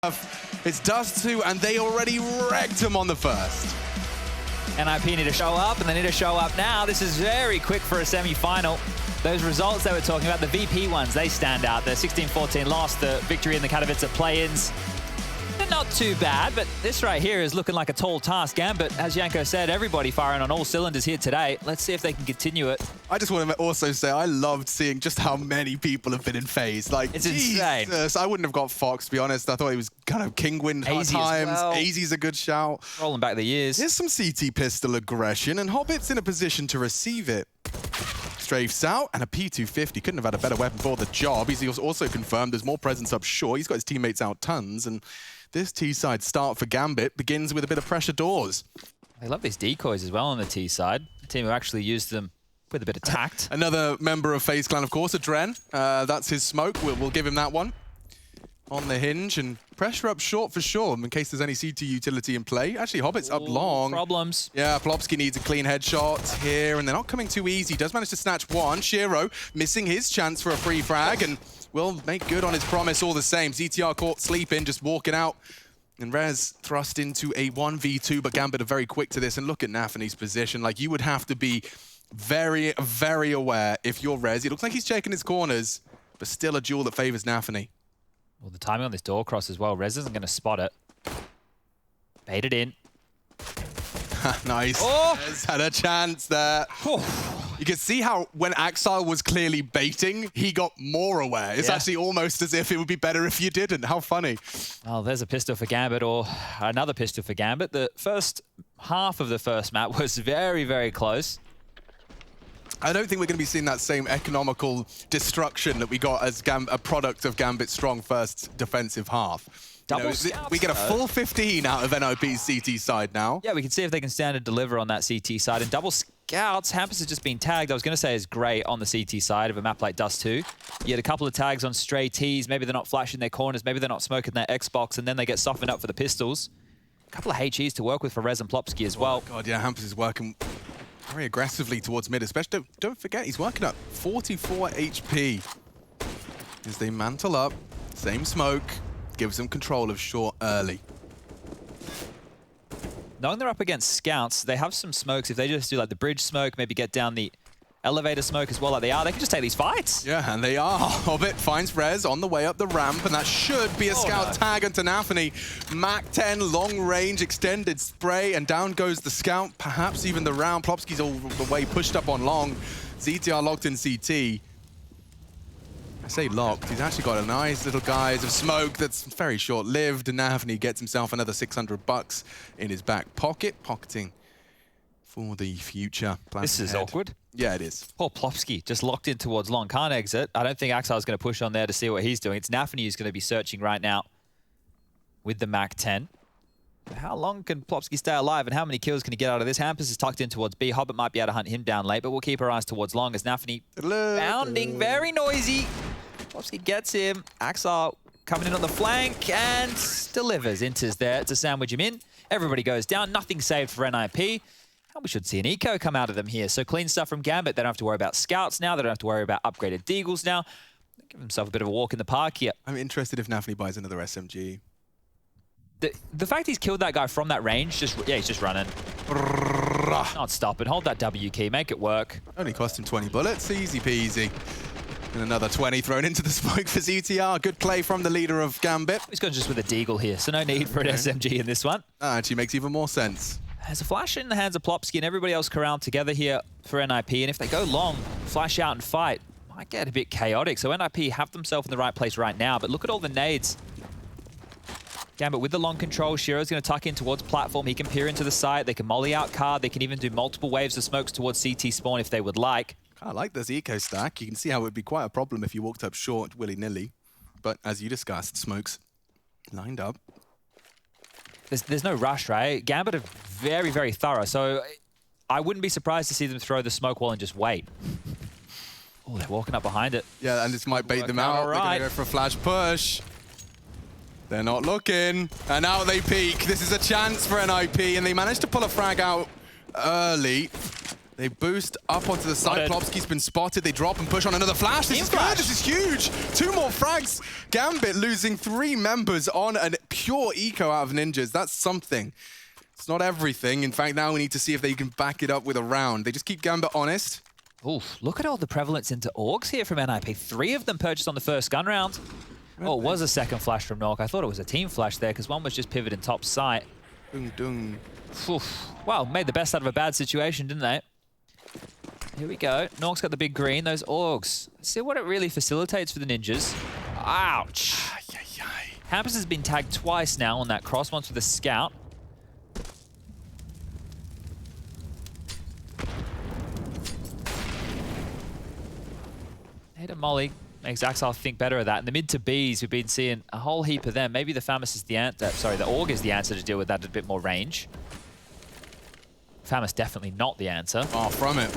It's Dust2, and they already wrecked him on the first. NIP need to show up, and they need to show up now. This is very quick for a semi-final. Those results they were talking about, the VP ones, they stand out. The 16-14 loss, the victory in the Katowice play-ins. They're not too bad, but this right here is looking like a tall task. Gambit, as Yanko said, everybody firing on all cylinders here today. Let's see if they can continue it. I just want to also say I loved seeing just how many people have been in phase. Like, it's insane. I wouldn't have got Fox, to be honest. I thought he was kind of Kingwin at times. Well. AZ's a good shout. Rolling back the years. Here's some CT pistol aggression, and Hobbit's in a position to receive it. Strafes out, and a P250. Couldn't have had a better weapon for the job. He's also confirmed there's more presence up short. He's got his teammates out tons, and this T-side start for Gambit begins with a bit of pressure doors. They love these decoys as well on the T-side. The team who actually used them with a bit of tact. Another member of FaZe Clan, of course, Adren. That's his smoke. We'll give him that one. On the hinge, and pressure up short for sure, in case there's any CT utility in play. Actually, Hobbit's up long. Problems. Yeah, Plopsky needs a clean headshot here, and they're not coming too easy. Does manage to snatch one. Shiro missing his chance for a free frag, and will make good on his promise all the same. ZTR caught sleeping, just walking out. And Rez thrust into a 1v2, but Gambit are very quick to this. And look at Nafany's position. Like, you would have to be very, very aware if you're Rez. It looks like he's checking his corners, but still a duel that favors Nafany. Well, the timing on this door cross as well. Rez isn't going to spot it. Bait it in. Nice. Oh! Rez had a chance there. Oh. You can see how when Axile was clearly baiting, he got more aware. It's actually almost as if it would be better if you didn't. How funny. Well, there's a pistol for Gambit, or another pistol for Gambit. The first half of the first map was very, very close. I don't think we're going to be seeing that same economical destruction that we got as a product of Gambit's strong first defensive half. Double scouts, we get a full 15 out of NIP's CT side now. Yeah, we can see if they can stand and deliver on that CT side. And double scouts, Hampus has just been tagged. I was going to say is great on the CT side of a map like Dust2. You get a couple of tags on stray Ts. Maybe they're not flashing their corners. Maybe they're not smoking their Xbox, and then they get softened up for the pistols. A couple of HEs to work with for Rez and Plopsky as well. Oh God, yeah, Hampus is working very aggressively towards mid, especially don't forget he's working up 44 HP as they mantle up. Same smoke gives them control of short early. Knowing they're up against scouts, they have some smokes. If they just do like the bridge smoke, maybe get down the elevator smoke as well like they are, they can just take these fights. Yeah, and they are. Hobbit finds Rez on the way up the ramp, and that should be a scout tag onto Nafany. Mac 10, long range, extended spray, and down goes the scout, perhaps even the round. Plopsky's all the way pushed up on long. ZTR locked in CT. I say locked, he's actually got a nice little guise of smoke that's very short-lived, and Nafany gets himself another 600 bucks in his back pocket, pocketing for the future. This is awkward. Yeah, it is. Poor Plopsky just locked in towards long, can't exit. I don't think Axile's going to push on there to see what he's doing. It's Nafany who's going to be searching right now with the Mac 10. How long can Plopsky stay alive, and how many kills can he get out of this? Hampus is tucked in towards B. Hobbit might be able to hunt him down late, but we'll keep our eyes towards long as Nafany bounding, very noisy. Plopsky gets him. Axile coming in on the flank and delivers. Inters there to sandwich him in. Everybody goes down. Nothing saved for NIP. And we should see an eco come out of them here. So clean stuff from Gambit. They don't have to worry about scouts now. They don't have to worry about upgraded deagles now. They give themselves a bit of a walk in the park here. I'm interested if Nafany buys another SMG. The fact he's killed that guy from that range, he's just running. Not stopping. Hold that W key. Make it work. Only cost him 20 bullets. Easy peasy. And another 20 thrown into the smoke for ZTR. Good play from the leader of Gambit. He's gone just with a deagle here, so no need for an SMG in this one. That actually makes even more sense. There's a flash in the hands of Plopsky, and everybody else corralled together here for NIP. And if they go long, flash out and fight, might get a bit chaotic. So NIP have themselves in the right place right now. But look at all the nades. Gambit with the long control. Shiro's going to tuck in towards platform. He can peer into the site. They can molly out card. They can even do multiple waves of smokes towards CT spawn if they would like. I like this eco stack. You can see how it would be quite a problem if you walked up short willy-nilly. But as you discussed, smokes lined up. There's no rush, right? Gambit are very, very thorough. So I wouldn't be surprised to see them throw the smoke wall and just wait. Oh, they're walking up behind it. Yeah, and this might bait them out. They're going to go for a flash push. They're not looking. And now they peek. This is a chance for NIP, and they managed to pull a frag out early. They boost up onto the side. Plopsky's been spotted. They drop and push on another flash. This is good. This is huge. 2 more frags. Gambit losing 3 members on a pure eco out of Ninjas. That's something. It's not everything. In fact, now we need to see if they can back it up with a round. They just keep Gambit honest. Oof, look at all the prevalence into Orgs here from NIP. 3 of them purchased on the first gun round. Oh, it was a second flash from Nork. I thought it was a team flash there because one was just pivoting top site. Dung, dung. Oof. Wow, made the best out of a bad situation, didn't they? Here we go. Nork's got the big green, those Orgs. See what it really facilitates for the Ninjas. Ouch. Hampus has been tagged twice now on that cross, once with a scout. Hit a molly. Makes Axel think better of that. In the mid to Bs, we've been seeing a whole heap of them. Maybe the Famas is the answer. Sorry, the Org is the answer to deal with that at a bit more range. Famas definitely not the answer. Far from it.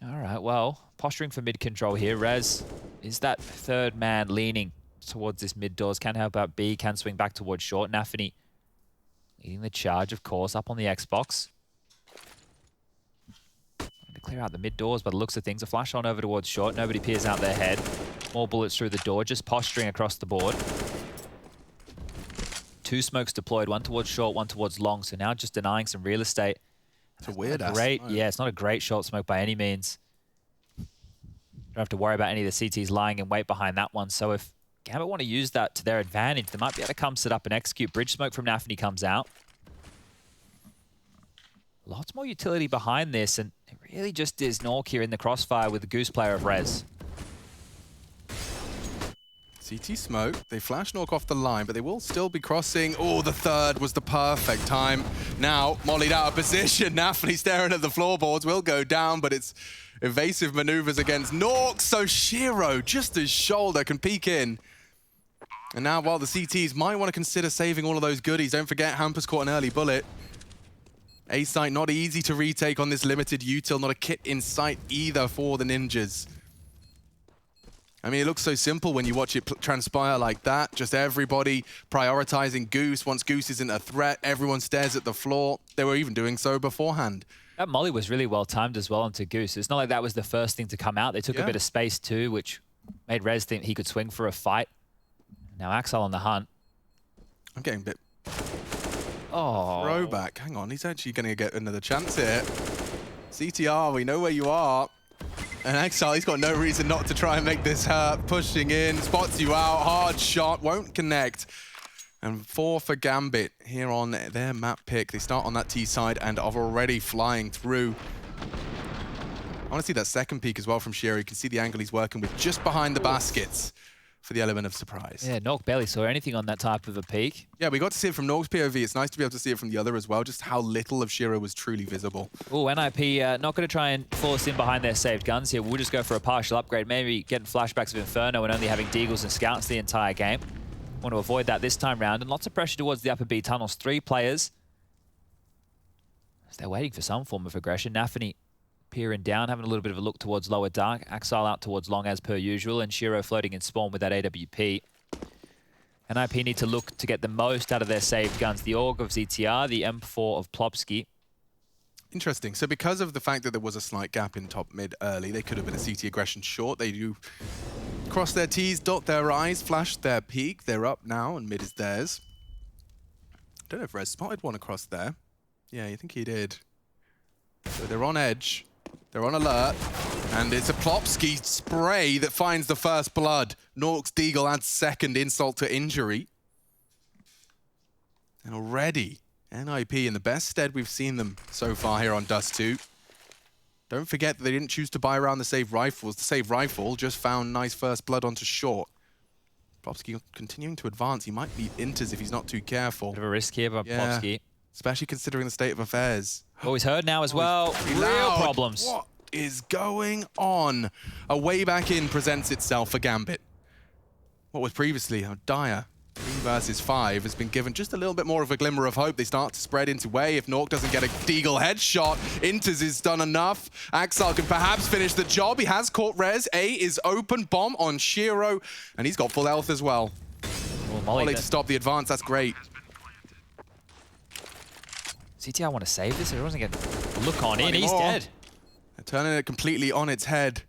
All right, well, posturing for mid control here. Rez is that third man leaning towards this mid doors. Can help out B, can swing back towards short. Nafany leading the charge, of course, up on the Xbox. Clear out the mid doors by the looks of things. A flash on over towards short. Nobody peers out their head. More bullets through the door. Just posturing across the board. 2 smokes deployed. 1 towards short, 1 towards long. So now just denying some real estate. It's a weird ass. Great. Yeah, it's not a great short smoke by any means. Don't have to worry about any of the CTs lying in wait behind that one. So if Gambit want to use that to their advantage, they might be able to come sit up and execute. Bridge smoke from Nafany comes out. Lots more utility behind this, and it really just is Nork here in the crossfire with the Goose player of Rez. CT smoke. They flash Nork off the line, but they will still be crossing. Oh, the third was the perfect time. Now, mollied out of position. Nafany staring at the floorboards. Will go down, but it's evasive maneuvers against Nork. So Shiro, just as shoulder, can peek in. And now, while the CTs might want to consider saving all of those goodies, don't forget Hampus caught an early bullet. A site not easy to retake on this limited util, not a kit in sight either for the Ninjas. I mean, it looks so simple when you watch it transpire like that. Just everybody prioritizing Goose. Once Goose isn't a threat, everyone stares at the floor. They were even doing so beforehand. That molly was really well timed as well onto Goose. It's not like that was the first thing to come out. They took a bit of space too, which made Rez think he could swing for a fight. Now Axel on the hunt. I'm getting a bit... Oh. Throwback. Hang on, he's actually going to get another chance here. CTR, we know where you are. And Axel, he's got no reason not to try and make this hurt. Pushing in, spots you out, hard shot, won't connect. And 4 for Gambit here on their map pick. They start on that T side and are already flying through. I want to see that second peek as well from Shiro. You can see the angle he's working with just behind the baskets for the element of surprise. Yeah, Nork barely saw anything on that type of a peek. Yeah, we got to see it from Nork's POV. It's nice to be able to see it from the other as well, just how little of Shiro was truly visible. Oh, NIP not going to try and force in behind their saved guns here. We'll just go for a partial upgrade, maybe getting flashbacks of Inferno and only having Deagles and Scouts the entire game. Want to avoid that this time round, and lots of pressure towards the upper B tunnels. 3 players. They're waiting for some form of aggression. Nafany peering down, having a little bit of a look towards lower dark. Axel out towards long as per usual, and Shiro floating in spawn with that AWP. NIP need to look to get the most out of their saved guns. The AUG of ZTR, the M4 of Plopsky. Interesting. So because of the fact that there was a slight gap in top mid early, they could have been a CT aggression short. They do cross their T's, dot their I's, flash their peak. They're up now, and mid is theirs. Don't know if Rez spotted one across there. Yeah, you think he did. So they're on edge. They're on alert. And it's a Plopsky spray that finds the first blood. Nork's Deagle adds second insult to injury. And already, NIP in the best stead we've seen them so far here on Dust2. Don't forget that they didn't choose to buy around the saved rifles. The saved rifle just found nice first blood onto short. Plopsky continuing to advance. He might beat Inters if he's not too careful. Bit of a risk here by Plopsky. Especially considering the state of affairs. Oh, he's heard now as well. Real problems. What is going on? A way back in presents itself for Gambit. What was previously a dire 3 versus 5 has been given just a little bit more of a glimmer of hope. They start to spread into way. If Nork doesn't get a Deagle headshot, Inters is done enough. Axel can perhaps finish the job. He has caught Rez. A is open. Bomb on Shiro. And he's got full health as well. Molly to stop the advance. That's great. CTR want to save this? Everyone's going to look on in. He's dead. They're turning it completely on its head.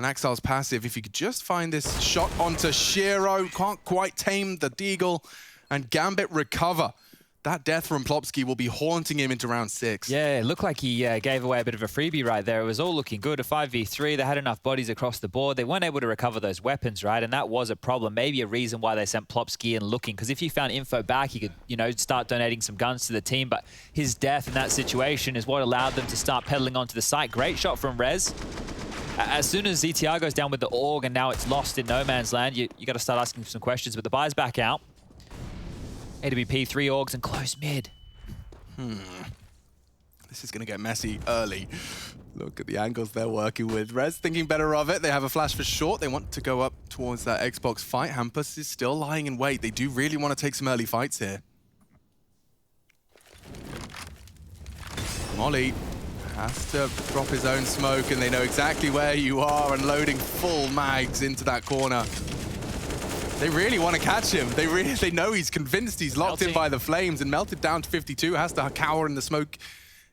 And Axel's passive, if you could just find this shot onto Shiro, can't quite tame the Deagle, and Gambit recover. That death from Plopsky will be haunting him into round 6. Yeah, it looked like he gave away a bit of a freebie right there. It was all looking good. A 5v3, they had enough bodies across the board. They weren't able to recover those weapons, right? And that was a problem. Maybe a reason why they sent Plopsky in looking. Because if you found info back, you could, you know, start donating some guns to the team. But his death in that situation is what allowed them to start pedaling onto the site. Great shot from Rez. As soon as ZTR goes down with the AUG and now it's lost in no man's land, you got to start asking some questions. But the buy's back out. AWP, 3 AUGs and close mid. This is going to get messy early. Look at the angles they're working with. Rez thinking better of it. They have a flash for short. They want to go up towards that Xbox fight. Hampus is still lying in wait. They do really want to take some early fights here. Molly has to drop his own smoke, and they know exactly where you are, and loading full mags into that corner. They really want to catch him. They know he's convinced he's locked in by the flames, and melted down to 52, has to cower in the smoke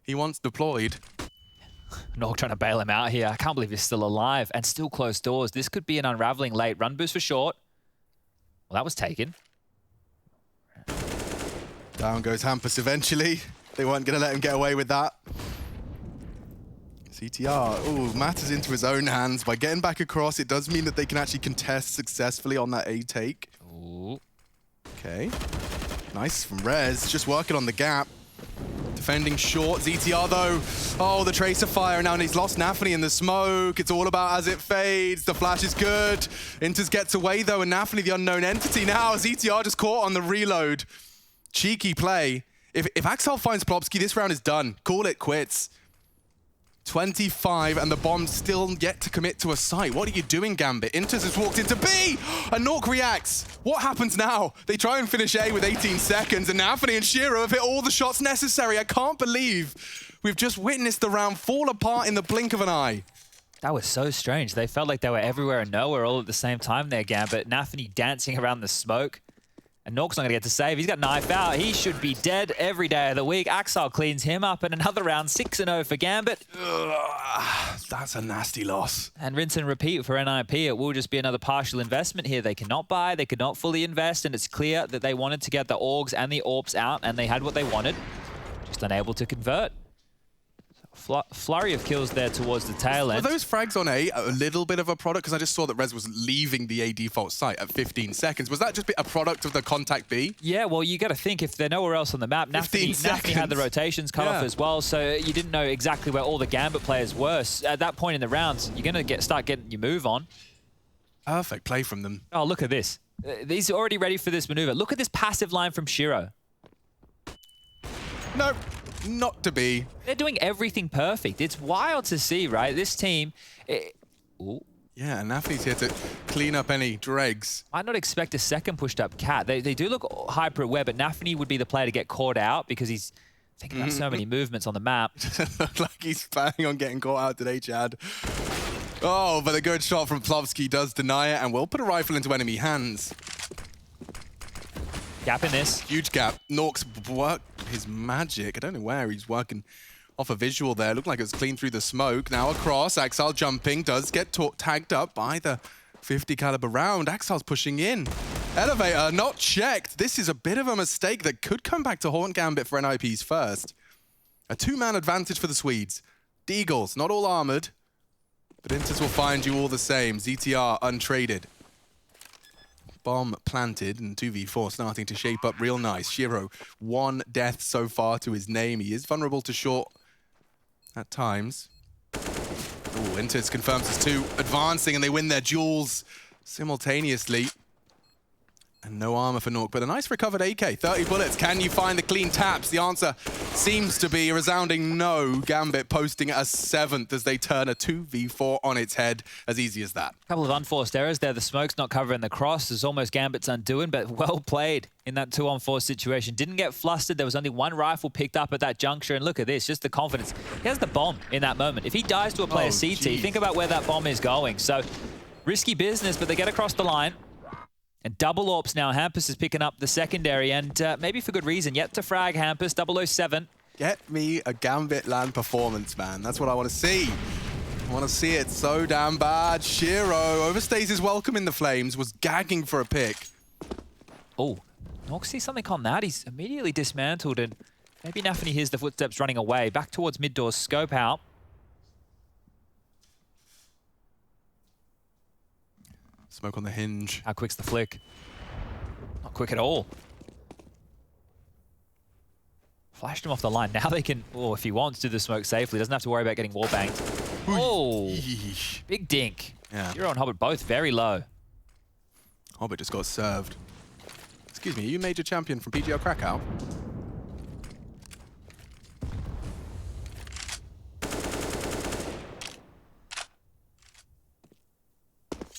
he wants deployed. Nog trying to bail him out here. I can't believe he's still alive and still closed doors. This could be an unraveling late. Run boost for short. Well, that was taken. Down goes Hampus eventually. They weren't going to let him get away with that. CTR, ooh, matters into his own hands. By getting back across, it does mean that they can actually contest successfully on that A take. Ooh. Okay. Nice from Rez, just working on the gap. Defending short. ZTR though, oh, the tracer fire now, and he's lost Nafany in the smoke. It's all about as it fades. The flash is good. Inters gets away though, and Nafany, the unknown entity now. ZTR just caught on the reload. Cheeky play. If Axel finds Plopsky, this round is done. Call it quits. 25, and the bomb's still yet to commit to a site. What are you doing, Gambit? Inters has walked into B, and Nork reacts. What happens now? They try and finish A with 18 seconds, and Nafany and Shiro have hit all the shots necessary. I can't believe we've just witnessed the round fall apart in the blink of an eye. That was so strange. They felt like they were everywhere and nowhere all at the same time there, Gambit. Nafany dancing around the smoke. And Nork's not going to get to save. He's got knife out. He should be dead every day of the week. Axel cleans him up, and another round 6-0 for Gambit. Ugh, that's a nasty loss. And rinse and repeat for NIP. It will just be another partial investment here. They cannot buy, they could not fully invest, and it's clear that they wanted to get the AUGs and the AWPs out, and they had what they wanted. Just unable to convert. Flurry of kills there towards the tail end. Were those frags on A a little bit of a product? Because I just saw that Rez was leaving the A default site at 15 seconds. Was that just a product of the contact B? Yeah, well, you got to think if they're nowhere else on the map. Nafany had the rotations cut off as well, so you didn't know exactly where all the Gambit players were. So at that point in the rounds, you're going to start getting your move on. Perfect play from them. Oh, look at this. He's already ready for this maneuver. Look at this passive line from Shiro. No. Not to be. They're doing everything perfect. It's wild to see, right? This team... Ooh. Yeah, and Nafany's here to clean up any dregs. I'd not expect a second pushed up cat. They do look hyper aware, but Nafany would be the player to get caught out because he's thinking about so many movements on the map. Look like he's planning on getting caught out today, Chad. Oh, but a good shot from Plopsky does deny it and will put a rifle into enemy hands. Gap in this. Huge gap. Nork's worked his magic. I don't know where he's working off a visual there. Looked like it was clean through the smoke. Now across. Axel jumping. Does get tagged up by the 50 caliber round. Axel's pushing in. Elevator not checked. This is a bit of a mistake that could come back to haunt Gambit for NIP's first. A 2-man advantage for the Swedes. Deagles, not all armored. But Inters will find you all the same. ZTR untraded. Bomb planted and 2v4 starting to shape up real nice. Shiro, 1 death so far to his name. He is vulnerable to short at times. Ooh, Inters confirms his 2 advancing, and they win their duels simultaneously. And no armor for Nork, but a nice recovered AK. 30 bullets. Can you find the clean taps? The answer seems to be a resounding no. Gambit posting a 7th as they turn a 2v4 on its head. As easy as that. A couple of unforced errors there. The smoke's not covering the cross. It's almost Gambit's undoing, but well played in that 2-on-4 situation. Didn't get flustered. There was only 1 rifle picked up at that juncture. And look at this, just the confidence. He has the bomb in that moment. If he dies to a player CT, think about where that bomb is going. So risky business, but they get across the line. And double AWPs now. Hampus is picking up the secondary, and maybe for good reason. Yet to frag Hampus, 007. Get me a Gambit LAN performance, man. That's what I want to see. I want to see it so damn bad. Shiro overstays his welcome in the flames, was gagging for a pick. Oh, Nox sees something on that. He's immediately dismantled, and maybe Nafany hears the footsteps running away. Back towards mid doors, scope out. Smoke on the hinge. How quick's the flick? Not quick at all. Flashed him off the line. Now they can, oh, if he wants, do the smoke safely. Doesn't have to worry about getting wall banged. Oh, big dink. Yeah. Hero and Hobbit both very low. Hobbit just got served. Excuse me, are you major champion from PGL Krakow?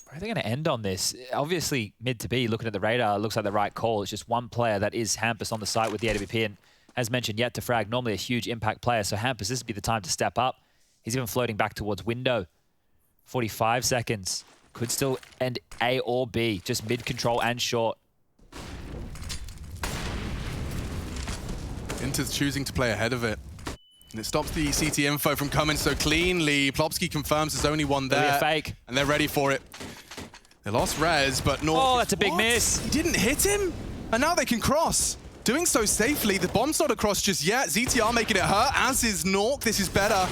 Where are they going to end on this? Obviously, mid to B, looking at the radar, looks like the right call. It's just one player that is Hampus on the site with the AWP, and as mentioned, yet to frag. Normally a huge impact player, so Hampus, this would be the time to step up. He's even floating back towards window. 45 seconds. Could still end A or B, just mid control and short. Inter's choosing to play ahead of it. And it stops the CT info from coming so cleanly. Plopsky confirms there's only one there. A fake. And they're ready for it. They lost Rez, but North... Oh, that's a big miss. He didn't hit him? And now they can cross. Doing so safely. The bomb's not across just yet. ZTR making it hurt, as is Nork. This is better.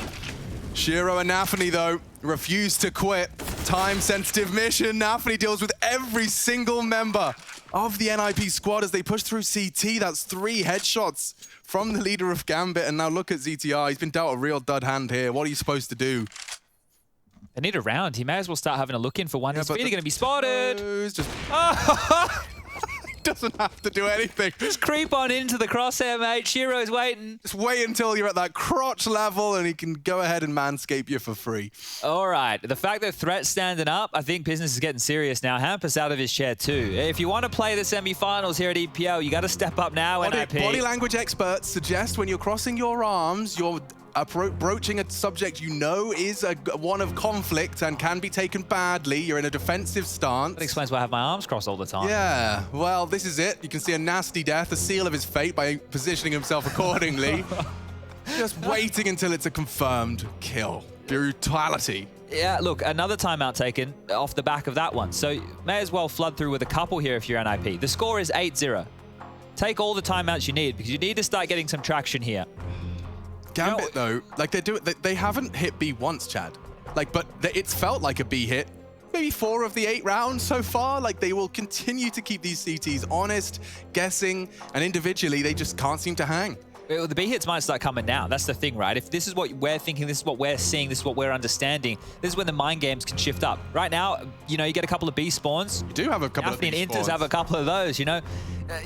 Shiro and Nafany, though, refuse to quit. Time-sensitive mission. Nafany deals with every single member of the NIP squad as they push through CT. That's 3 headshots from the leader of Gambit. And now look at ZTR. He's been dealt a real dud hand here. What are you supposed to do? They need a round. He may as well start having a look in for one. His feet are going to be spotted. Just doesn't have to do anything. Just creep on into the crosshair, mate. Shiro's waiting. Just wait until you're at that crotch level and he can go ahead and manscape you for free. All right. The fact that Threat's standing up, I think business is getting serious now. Hampus out of his chair too. If you want to play the semi-finals here at EPL, you got to step up now, NIP. Body language experts suggest when you're crossing your arms, you're broaching a subject you know is one of conflict and can be taken badly. You're in a defensive stance. That explains why I have my arms crossed all the time. Yeah, well, this is it. You can see a nasty death, a seal of his fate by positioning himself accordingly. Just waiting until it's a confirmed kill. Brutality. Yeah, look, another timeout taken off the back of that one. So may as well flood through with a couple here if you're NIP. The score is 8-0. Take all the timeouts you need because you need to start getting some traction here. Gambit, though, like they haven't hit B once, Chad. Like, but it's felt like a B hit. Maybe 4 of the 8 rounds so far. Like, they will continue to keep these CTs honest, guessing, and individually, they just can't seem to hang. Well, the B hits might start coming now. That's the thing, right? If this is what we're thinking, this is what we're seeing, this is what we're understanding, this is when the mind games can shift up. Right now, you know, you get a couple of B spawns. You do have a couple of B spawns. and Inters have a couple of those, you know.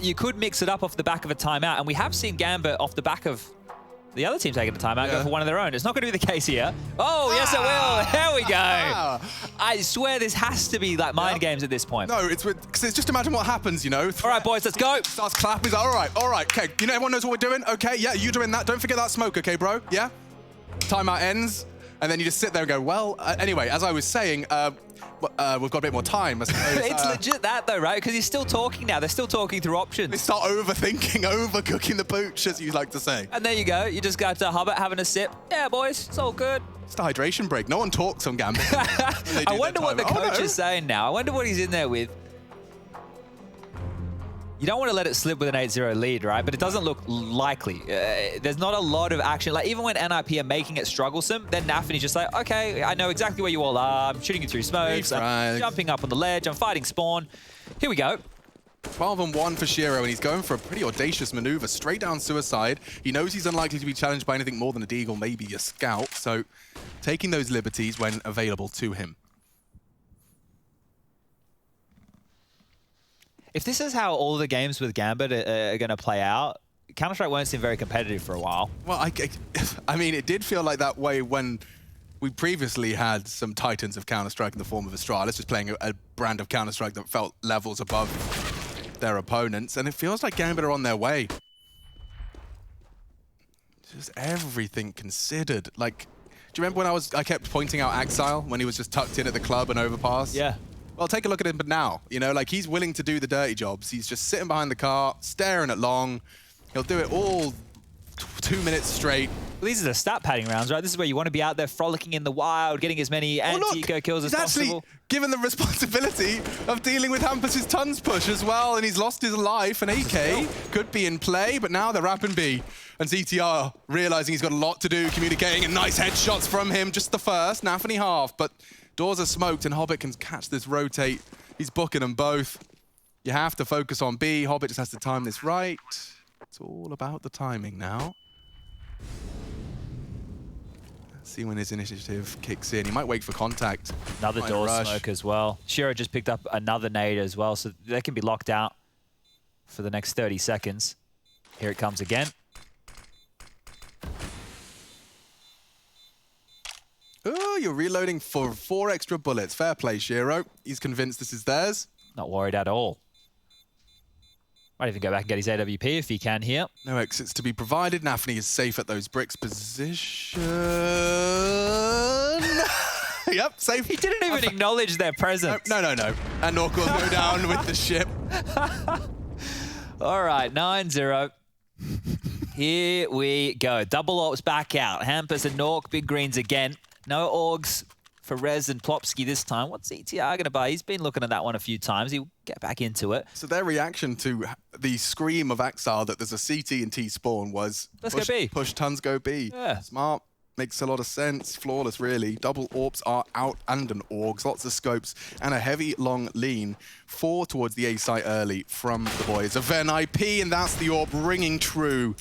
You could mix it up off the back of a timeout, and we have seen Gambit off the back of the other team taking the timeout, go for one of their own. It's not going to be the case here. Oh, yes, it will. There we go. I swear this has to be like mind games at this point. No, because it's just imagine what happens, you know. All right, boys, let's go. Starts clapping. He's like, all right, okay. You know, everyone knows what we're doing? Okay, yeah, you doing that. Don't forget that smoke, okay, bro? Yeah? Timeout ends, and then you just sit there and go, well, anyway, as I was saying, we've got a bit more time, I suppose. It's legit that, though, right? Because he's still talking now. They're still talking through options. They start overthinking, overcooking the pooch, as you like to say. And there you go. You just got to Hobbit having a sip. Yeah, boys, it's all good. It's the hydration break. No one talks on Gambit. I wonder what the coach is saying now. I wonder what he's in there with. You don't want to let it slip with an 8-0 lead, right? But it doesn't look likely. There's not a lot of action. Like, even when NIP are making it strugglesome, then Nafany's just like, okay, I know exactly where you all are. I'm shooting you through smokes. I'm jumping up on the ledge. I'm fighting spawn. Here we go. 12-1 for Shiro, and he's going for a pretty audacious maneuver. Straight down suicide. He knows he's unlikely to be challenged by anything more than a deagle, maybe a scout. So taking those liberties when available to him. If this is how all the games with Gambit are going to play out, Counter-Strike won't seem very competitive for a while. Well, I mean, it did feel like that way when we previously had some titans of Counter-Strike in the form of Astralis, just playing a brand of Counter-Strike that felt levels above their opponents, and it feels like Gambit are on their way. Just everything considered. Like, do you remember when I kept pointing out Axile when he was just tucked in at the club and overpass? Yeah. Well, take a look at him, but now, you know, like he's willing to do the dirty jobs. He's just sitting behind the car, staring at long. He'll do it all 2 minutes straight. Well, these are the stat padding rounds, right? This is where you want to be out there frolicking in the wild, getting as many anti-eco kills as possible. He's actually given the responsibility of dealing with Hampus's tons push as well, and he's lost his life, and AK could be in play, but now they're wrapping B. And ZTR realizing he's got a lot to do, communicating, and nice headshots from him, just the first, Nafany half, but doors are smoked, and Hobbit can catch this rotate. He's booking them both. You have to focus on B. Hobbit just has to time this right. It's all about the timing now. See when his initiative kicks in. He might wait for contact. Another door smoke as well. Shiro just picked up another nade as well, so they can be locked out for the next 30 seconds. Here it comes again. Oh, you're reloading for 4 extra bullets. Fair play, Shiro. He's convinced this is theirs. Not worried at all. Might even go back and get his AWP if he can here. No exits to be provided. Nafany is safe at those bricks position. Yep, safe. He didn't even acknowledge their presence. No. And Nork will go down with the ship. All right, 9-0. Here we go. Double ops back out. Hampus and Nork, big greens again. No orgs for Rez and Plopsky this time. What's ETR going to buy? He's been looking at that one a few times. He'll get back into it. So their reaction to the scream of Axile that there's a CT and T spawn was Let's go B. Push tons, go B. Yeah. Smart. Makes a lot of sense. Flawless, really. Double AWPs are out and an AUGs. Lots of scopes and a heavy, long lean. 4 towards the A site early from the boys of NIP, and that's the AWP ringing true.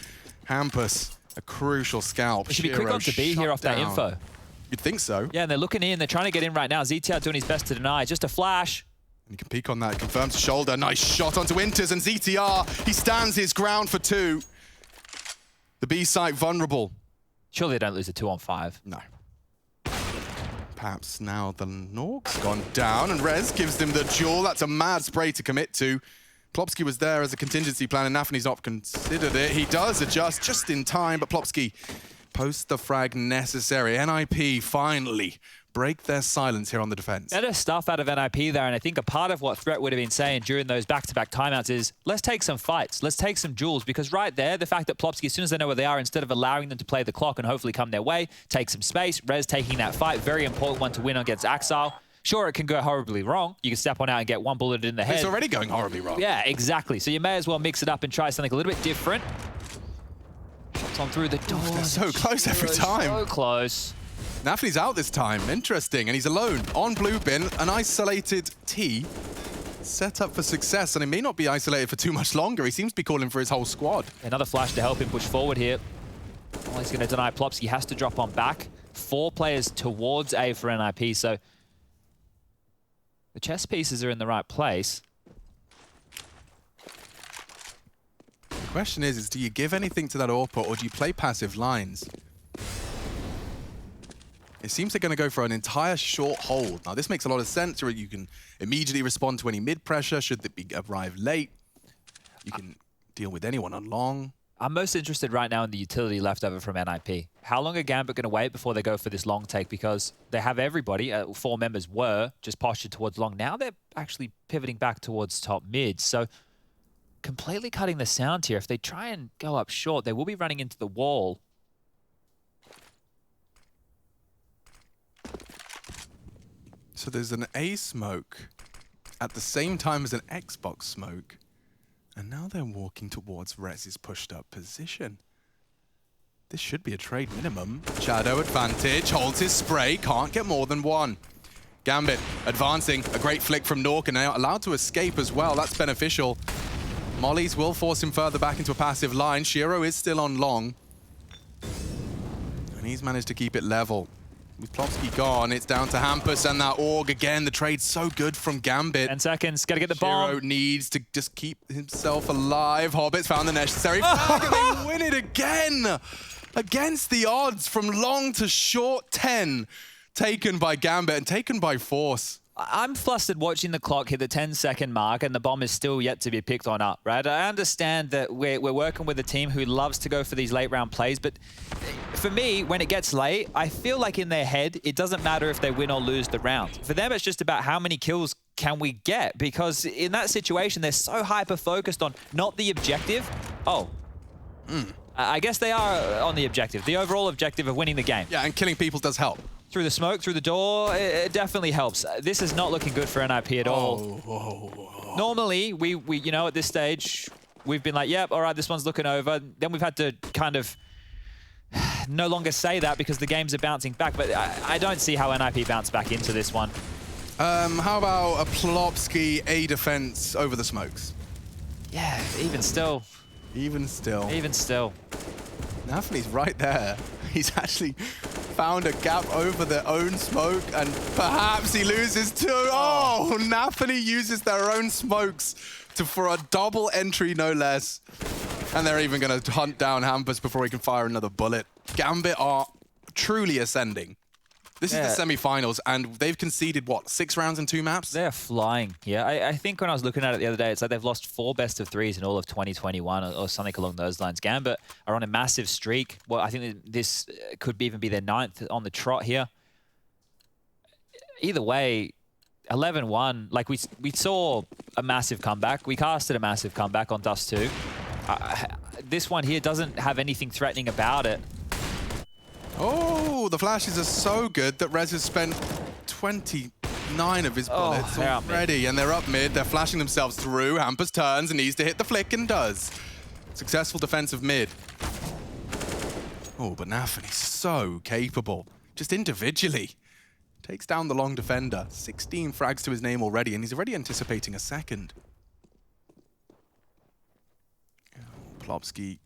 Hampus, a crucial scalp. We should be quick on to B here off that info. You'd think so. Yeah, and they're looking in. They're trying to get in right now. ZTR doing his best to deny. Just a flash. And he can peek on that. Confirms the shoulder. Nice shot onto Winters. And ZTR, he stands his ground for 2. The B site vulnerable. Surely they don't lose a 2-on-5. No. Perhaps now the Nork's gone down. And Rez gives them the duel. That's a mad spray to commit to. Plopsky was there as a contingency plan, and Nafany's not considered it. He does adjust just in time, but Plopsky posts the frag necessary. NIP finally break their silence here on the defense. Better stuff out of NIP there, and I think a part of what Threat would have been saying during those back-to-back timeouts is, let's take some fights, let's take some duels, because right there, the fact that Plopsky, as soon as they know where they are, instead of allowing them to play the clock and hopefully come their way, take some space. Rez taking that fight, very important one to win against Axile. Sure, it can go horribly wrong. You can step on out and get one bullet in the head. It's already going horribly wrong. Yeah, exactly. So you may as well mix it up and try something a little bit different. Shots on through the door. They're so close every time. So close. Nafany's out this time. Interesting. And he's alone on blue bin. An isolated T set up for success. And he may not be isolated for too much longer. He seems to be calling for his whole squad. Another flash to help him push forward here. Oh, he's going to deny Plopsky. He has to drop on back. 4 players towards A for NIP. So the chess pieces are in the right place. The question is do you give anything to that AWP or do you play passive lines? It seems they're going to go for an entire short hold. Now, this makes a lot of sense. You can immediately respond to any mid-pressure should it arrive late. You can deal with anyone on long. I'm most interested right now in the utility left over from NIP. How long are Gambit going to wait before they go for this long take? Because they have everybody, 4 members were just postured towards long. Now they're actually pivoting back towards top mid. So completely cutting the sound here. If they try and go up short, they will be running into the wall. So there's an A smoke at the same time as an Xbox smoke. And now they're walking towards Rez's pushed up position. This should be a trade minimum. Shadow advantage, holds his spray, can't get more than 1. Gambit advancing, a great flick from Nork and now allowed to escape as well. That's beneficial. Mollies will force him further back into a passive line. Shiro is still on long. And he's managed to keep it level. With Plopsky gone, it's down to Hampus and that AUG again. The trade's so good from Gambit. 10 seconds, gotta get the Shiro bomb. needs to just keep himself alive. Hobbit's found the necessary flag and they win it again! Against the odds from long to short 10. Taken by Gambit and taken by force. I'm flustered watching the clock hit the 10-second mark and the bomb is still yet to be picked on up, right? I understand that we're working with a team who loves to go for these late-round plays, but for me, when it gets late, I feel like in their head, it doesn't matter if they win or lose the round. For them, it's just about how many kills can we get, because in that situation, they're so hyper-focused on not the objective. Oh. I guess they are on the objective, the overall objective of winning the game. Yeah, and killing people does help. Through the smoke, through the door, it definitely helps. This is not looking good for NIP at all. Normally, we you know, at this stage, we've been like, yep, all right, this one's looking over. Then we've had to kind of no longer say that because the games are bouncing back, but I don't see how NIP bounce back into this one. How about a Plopsky A defense over the smokes? Yeah, even still. Even still. Even still. Nafany's right there. He's actually found a gap over their own smoke, and perhaps he loses too. Oh, Nafany uses their own smokes for a double entry, no less. And they're even going to hunt down Hampus before he can fire another bullet. Gambit are truly ascending. This is the semi-finals, and they've conceded, what, 6 rounds in 2 maps? They're flying. Yeah, I think when I was looking at it the other day, it's like they've lost 4 best-of-3s in all of 2021 or something along those lines. Gambit are on a massive streak. Well, I think this could even be their 9th on the trot here. Either way, 11-1, like we saw a massive comeback. We casted a massive comeback on Dust2. This one here doesn't have anything threatening about it. Oh, the flashes are so good that Rez has spent 29 of his bullets already, and they're up mid. They're flashing themselves through. Hampus turns and needs to hit the flick and does. Successful defense of mid. Oh, but Nafany's so capable, just individually. Takes down the long defender. 16 frags to his name already, and he's already anticipating a second. Plopsky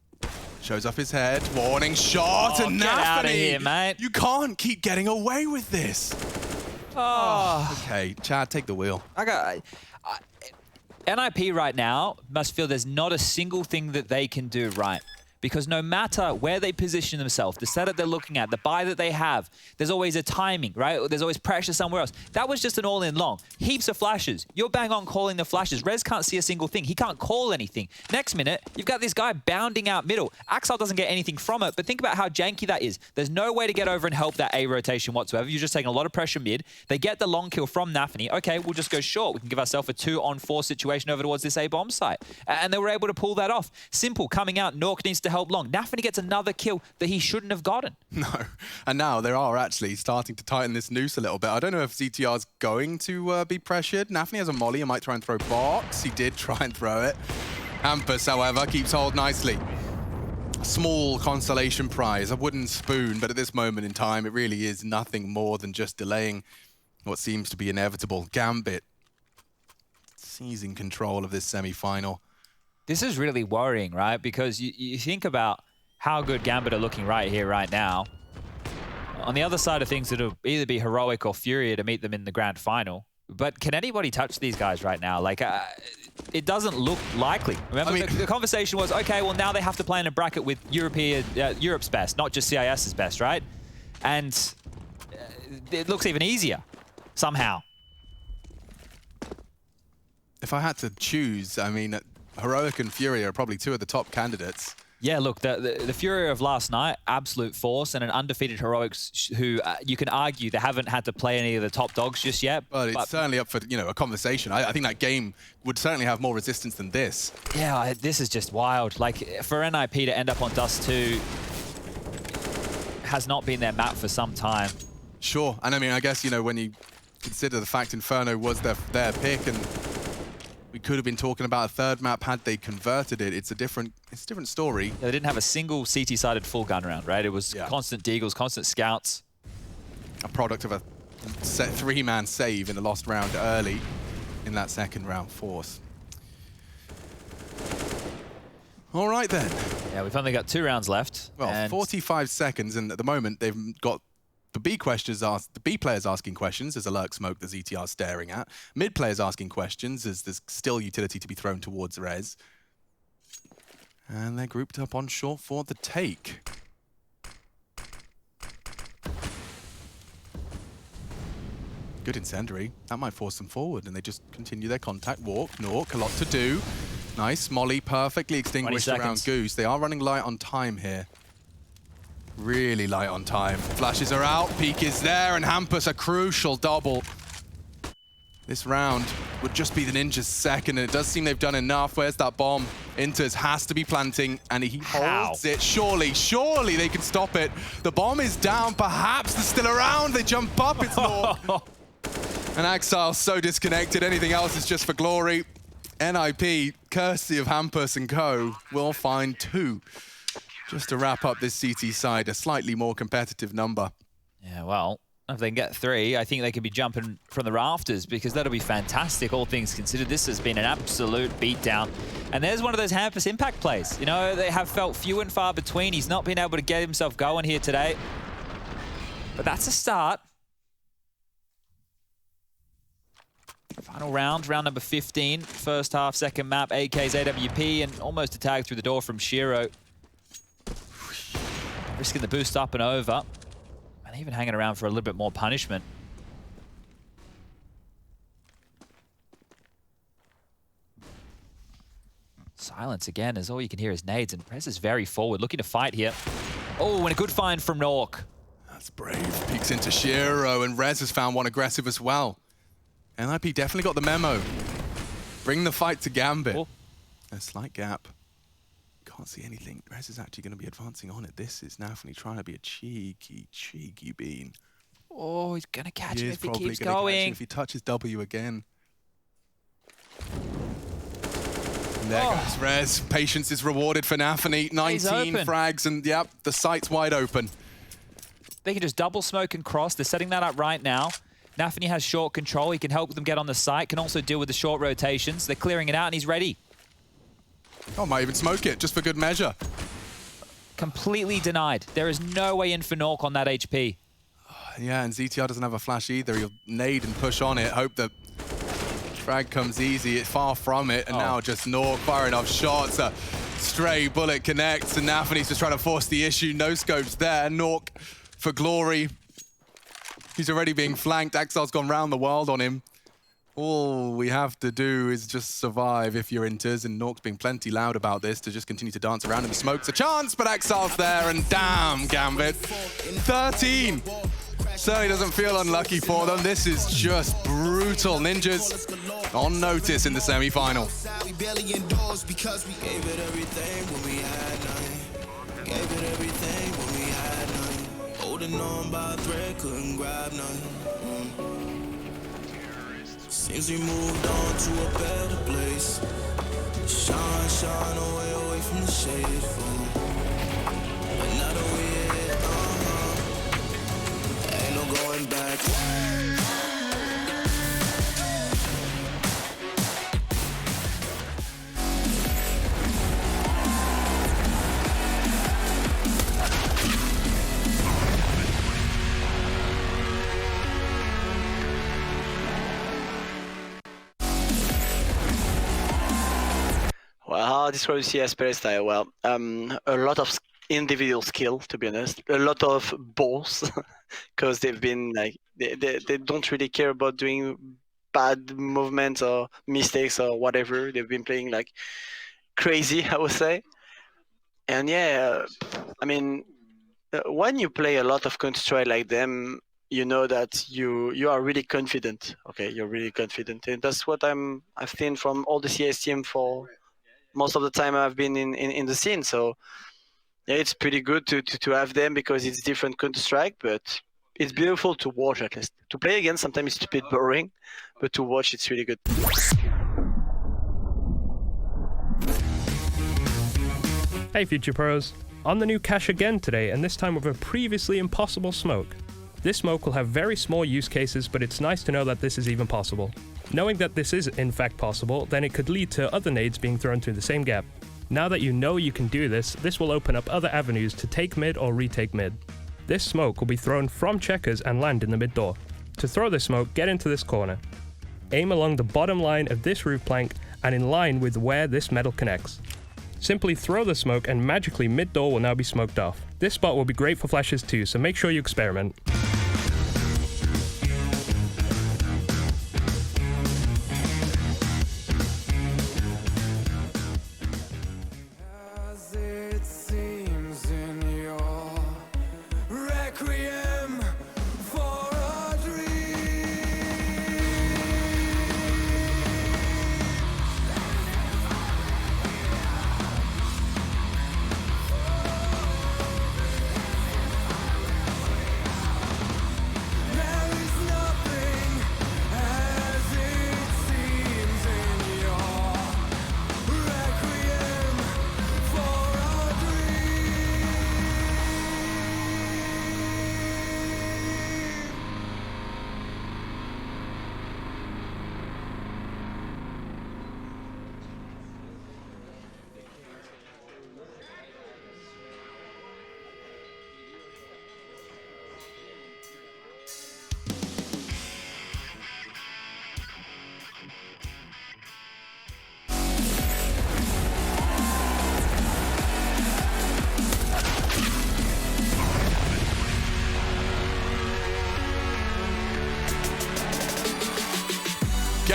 shows up his head. Warning shot, and get Nafany! out of here, mate. You can't keep getting away with this. Okay, Chad, take the wheel. NIP right now must feel there's not a single thing that they can do right. Because no matter where they position themselves, the setup they're looking at, the buy that they have, there's always a timing, right? There's always pressure somewhere else. That was just an all-in long. Heaps of flashes. You're bang on calling the flashes. Rez can't see a single thing. He can't call anything. Next minute, you've got this guy bounding out middle. Axel doesn't get anything from it, but think about how janky that is. There's no way to get over and help that A rotation whatsoever. You're just taking a lot of pressure mid. They get the long kill from Nafany. Okay, we'll just go short. We can give ourselves a 2-on-4 situation over towards this A bomb site. And they were able to pull that off. Simple, coming out. Nork needs to help long. Nafany gets another kill that he shouldn't have gotten. No, and now they are actually starting to tighten this noose a little bit. I don't know if ZTR's going to be pressured. Nafany has a molly and might try and throw box. He did try and throw it. Hampus, however, keeps hold nicely. Small consolation prize, a wooden spoon, but at this moment in time, it really is nothing more than just delaying what seems to be inevitable. Gambit seizing control of this semi-final. This is really worrying, right? Because you think about how good Gambit are looking right here, right now. On the other side of things, it'll either be Heroic or Furia to meet them in the grand final. But can anybody touch these guys right now? Like, it doesn't look likely. Remember, the conversation was, okay, well, now they have to play in a bracket with Europe's best, not just CIS's best, right? And it looks even easier, somehow. If I had to choose, I mean, Heroic and Furia are probably 2 of the top candidates. Yeah, look, the Furia of last night, absolute force, and an undefeated Heroics who you can argue they haven't had to play any of the top dogs just yet. But it's certainly up for, you know, a conversation. I think that game would certainly have more resistance than this. Yeah, this is just wild. Like, for NIP to end up on Dust2 has not been their map for some time. Sure, and I mean, I guess, you know, when you consider the fact Inferno was their pick, and we could have been talking about a 3rd map had they converted it. It's a different story. Yeah, they didn't have a single CT-sided full gun round, right? It was constant deagles, constant scouts. A product of a 3-man save in the lost round early in that 2nd round force. All right then. Yeah, we've only got 2 rounds left. Well, 45 seconds, and at the moment they've got the B players asking questions as a lurk smoke the ZTR staring at. Mid players asking questions as there's still utility to be thrown towards Rez. And they're grouped up on short for the take. Good incendiary. That might force them forward, and they just continue their contact walk. Nork, a lot to do. Nice molly, perfectly extinguished around Goose. They are running light on time here. Really light on time. Flashes are out, peak is there, and Hampus a crucial double. This round would just be the Ninjas' second, and it does seem they've done enough. Where's that bomb? Inters has to be planting, and he holds it. Surely they can stop it. The bomb is down. Perhaps they're still around. They jump up. It's not. And Axile's so disconnected. Anything else is just for glory. NIP, courtesy of Hampus and co, will find 2. Just to wrap up this CT side, a slightly more competitive number. Yeah, well, if they can get 3, I think they could be jumping from the rafters, because that'll be fantastic, all things considered. This has been an absolute beatdown. And there's one of those Hampus impact plays. You know, they have felt few and far between. He's not been able to get himself going here today. But that's a start. Final round, round number 15. First half, second map, AK's AWP, and almost a tag through the door from Shiro. Risking the boost up and over. And even hanging around for a little bit more punishment. Silence again, as all you can hear is nades, and Prez is very forward, looking to fight here. Oh, and a good find from Nork. That's brave. Peeks into Shiro, and Rez has found one aggressive as well. NIP definitely got the memo. Bring the fight to Gambit. Oh. A slight gap. Can't see anything. Rez is actually going to be advancing on it. This is Nafany trying to be a cheeky bean. Oh, he's going to catch him if he keeps gonna going. catch him if he touches W again. And there goes Rez. Patience is rewarded for Nafany. 19 frags, and yep, the site's wide open. They can just double smoke and cross. They're setting that up right now. Nafany has short control. He can help them get on the site, can also deal with the short rotations. They're clearing it out, and he's ready. Oh, might even smoke it, just for good measure. Completely denied. There is no way in for Nork on that HP. Yeah, and ZTR doesn't have a flash either. He'll nade and push on it, hope that frag comes easy. It's far from it, and now just Nork firing off shots. A stray bullet connects, and Nafany's just trying to force the issue. No scopes there. Nork for glory. He's already being flanked. Axile's gone round the world on him. All we have to do is just survive if you're Inters, and Nork's being plenty loud about this, to just continue to dance around in the smoke's a chance, but Axile's there, and damn, Gambit. 13. Certainly doesn't feel unlucky for them. This is just brutal. Ninjas on notice in the semi-final. Holding on by a thread, couldn't grab none. Seems we moved on to a better place. Shine away from the shade. Another way, ain't no going back. Well, how I describe CS playstyle? Well, a lot of individual skill, to be honest. A lot of balls, because they've been like they don't really care about doing bad movements or mistakes or whatever. They've been playing like crazy, I would say. And yeah, I mean, when you play a lot of Counter-Strike like them, you know that you are really confident. Okay, you're really confident, and that's what I've seen from all the CS team for most of the time I've been in the scene. So yeah, it's pretty good to have them, because it's different Counter-Strike, but it's beautiful to watch at least. To play again, sometimes it's a bit boring, but to watch, it's really good. Hey Future Pros, on the new cache again today, and this time with a previously impossible smoke. This smoke will have very small use cases, but it's nice to know that this is even possible. Knowing that this is in fact possible, then it could lead to other nades being thrown through the same gap. Now that you know you can do this, this will open up other avenues to take mid or retake mid. This smoke will be thrown from checkers and land in the mid door. To throw this smoke, get into this corner. Aim along the bottom line of this roof plank and in line with where this metal connects. Simply throw the smoke and magically mid door will now be smoked off. This spot will be great for flashes too, so make sure you experiment.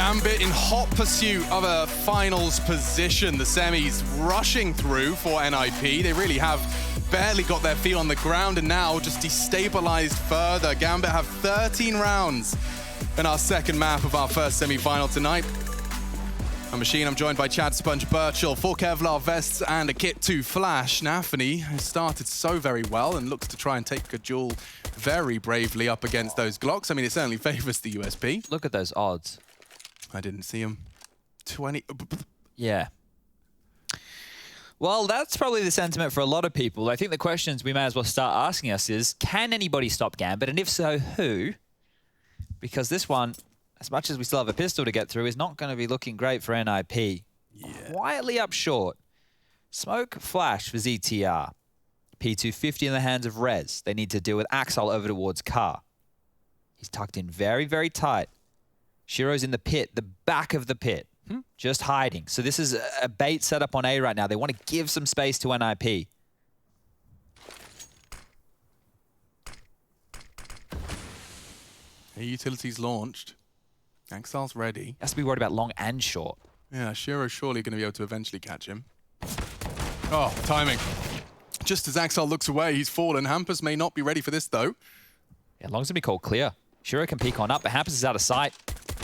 Gambit in hot pursuit of a finals position. The semis rushing through for NIP. They really have barely got their feet on the ground and now just destabilized further. Gambit have 13 rounds in our second map of our first semi-final tonight. I'm Machine, I'm joined by Chad Sponge Birchall, 4 Kevlar vests and a kit to flash. Nafany has started so very well and looks to try and take a duel very bravely up against those Glocks. I mean, it certainly favors the USP. Look at those odds. I didn't see him. 20. Yeah. Well, that's probably the sentiment for a lot of people. I think the questions we may as well start asking us is, can anybody stop Gambit? And if so, who? Because this one, as much as we still have a pistol to get through, is not going to be looking great for NIP. Yeah. Quietly up short. Smoke flash for ZTR. P250 in the hands of Rez. They need to deal with Axel over towards Car. He's tucked in very, very tight. Shiro's in the pit, the back of the pit, just hiding. So this is a bait set up on A right now. They want to give some space to NIP. Utilities launched. Axel's ready. Has to be worried about long and short. Yeah, Shiro's surely going to be able to eventually catch him. Oh, timing. Just as Axel looks away, he's fallen. Hampus may not be ready for this, though. Yeah, as long as we call clear. Shiro can peek on up, but Hampus is out of sight.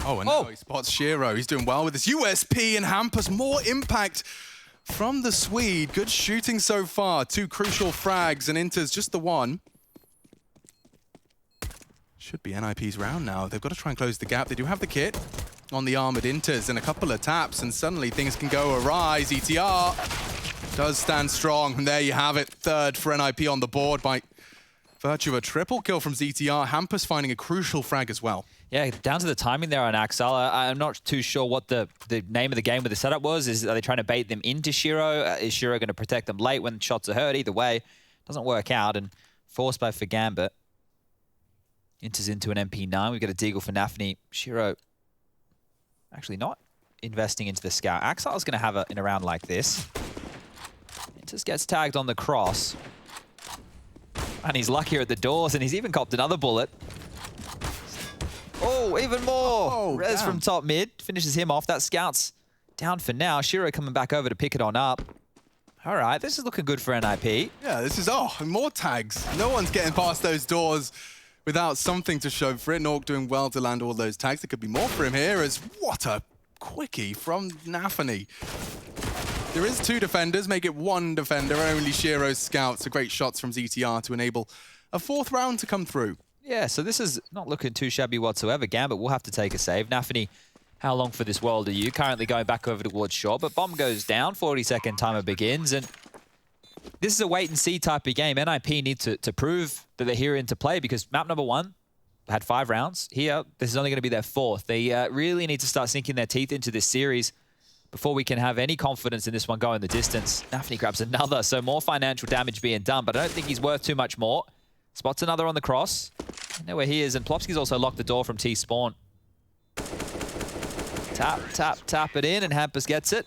Oh, and now he spots Shiro. He's doing well with this USP, and Hampus, more impact from the Swede. Good shooting so far. 2 crucial frags, and Inter's just the one. Should be NIP's round now. They've got to try and close the gap. They do have the kit on the armored Inters and a couple of taps, and suddenly things can go awry. ETR does stand strong, and there you have it. Third for NIP on the board by virtue of a triple kill from ZTR. Hampus finding a crucial frag as well. Yeah, down to the timing there on Axel. I'm not too sure what the name of the game with the setup was. Are they trying to bait them into Shiro? Is Shiro going to protect them late when shots are hurt? Either way, doesn't work out. And force by for Gambit. Enters into an MP9. We've got a deagle for Nafany. Shiro actually not investing into the scout. Axel's going to have it in a round like this. It just gets tagged on the cross. And he's luckier at the doors, and he's even copped another bullet. Oh, even more! Oh, Rez from top mid finishes him off. That scout's down for now. Shiro coming back over to pick it on up. All right, this is looking good for NIP. Yeah, this is, more tags. No one's getting past those doors without something to show for it. Nork doing well to land all those tags. There could be more for him here, as what a quickie from Nafany. There is 2 defenders, make it 1 defender, only Shiro's scouts. So great shots from ZTR to enable a 4th round to come through. Yeah, so this is not looking too shabby whatsoever. Gambit will have to take a save. Nafany, how long for this world are you? Currently going back over towards short, but bomb goes down, 40-second timer begins, and this is a wait-and-see type of game. NIP need to prove that they're here into play, because map number 1 had 5 rounds. Here, this is only going to be their 4th. They really need to start sinking their teeth into this series before we can have any confidence in this one going the distance. Nafany grabs another, so more financial damage being done, but I don't think he's worth too much more. Spots another on the cross. I know where he is, and Plopsky's also locked the door from T-spawn. Tap, tap, tap it in, and Hampus gets it.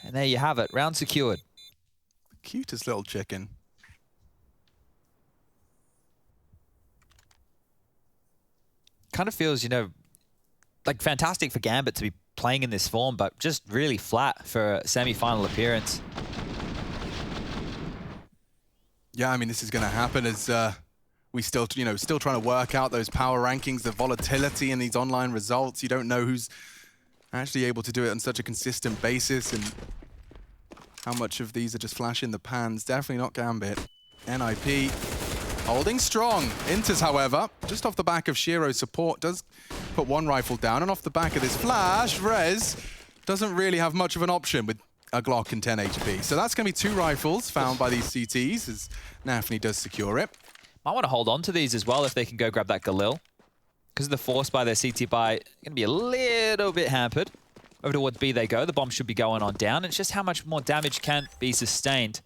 And there you have it, round secured. Cutest little chicken. Kind of feels, you know, like fantastic for Gambit to be playing in this form, but just really flat for a semi-final appearance. Yeah, I mean, this is going to happen as we still trying to work out those power rankings, the volatility in these online results. You don't know who's actually able to do it on such a consistent basis, and how much of these are just flash in the pans. Definitely not Gambit. NIP holding strong. Inters, however, just off the back of Shiro's support, does put 1 rifle down, and off the back of this flash, Rez doesn't really have much of an option with a Glock and 10 HP. So that's going to be 2 rifles found by these CTs as Nafany does secure it. Might want to hold on to these as well if they can go grab that Galil. Because of the force by their CT buy, going to be a little bit hampered. Over towards B they go. The bomb should be going on down. It's just how much more damage can be sustained.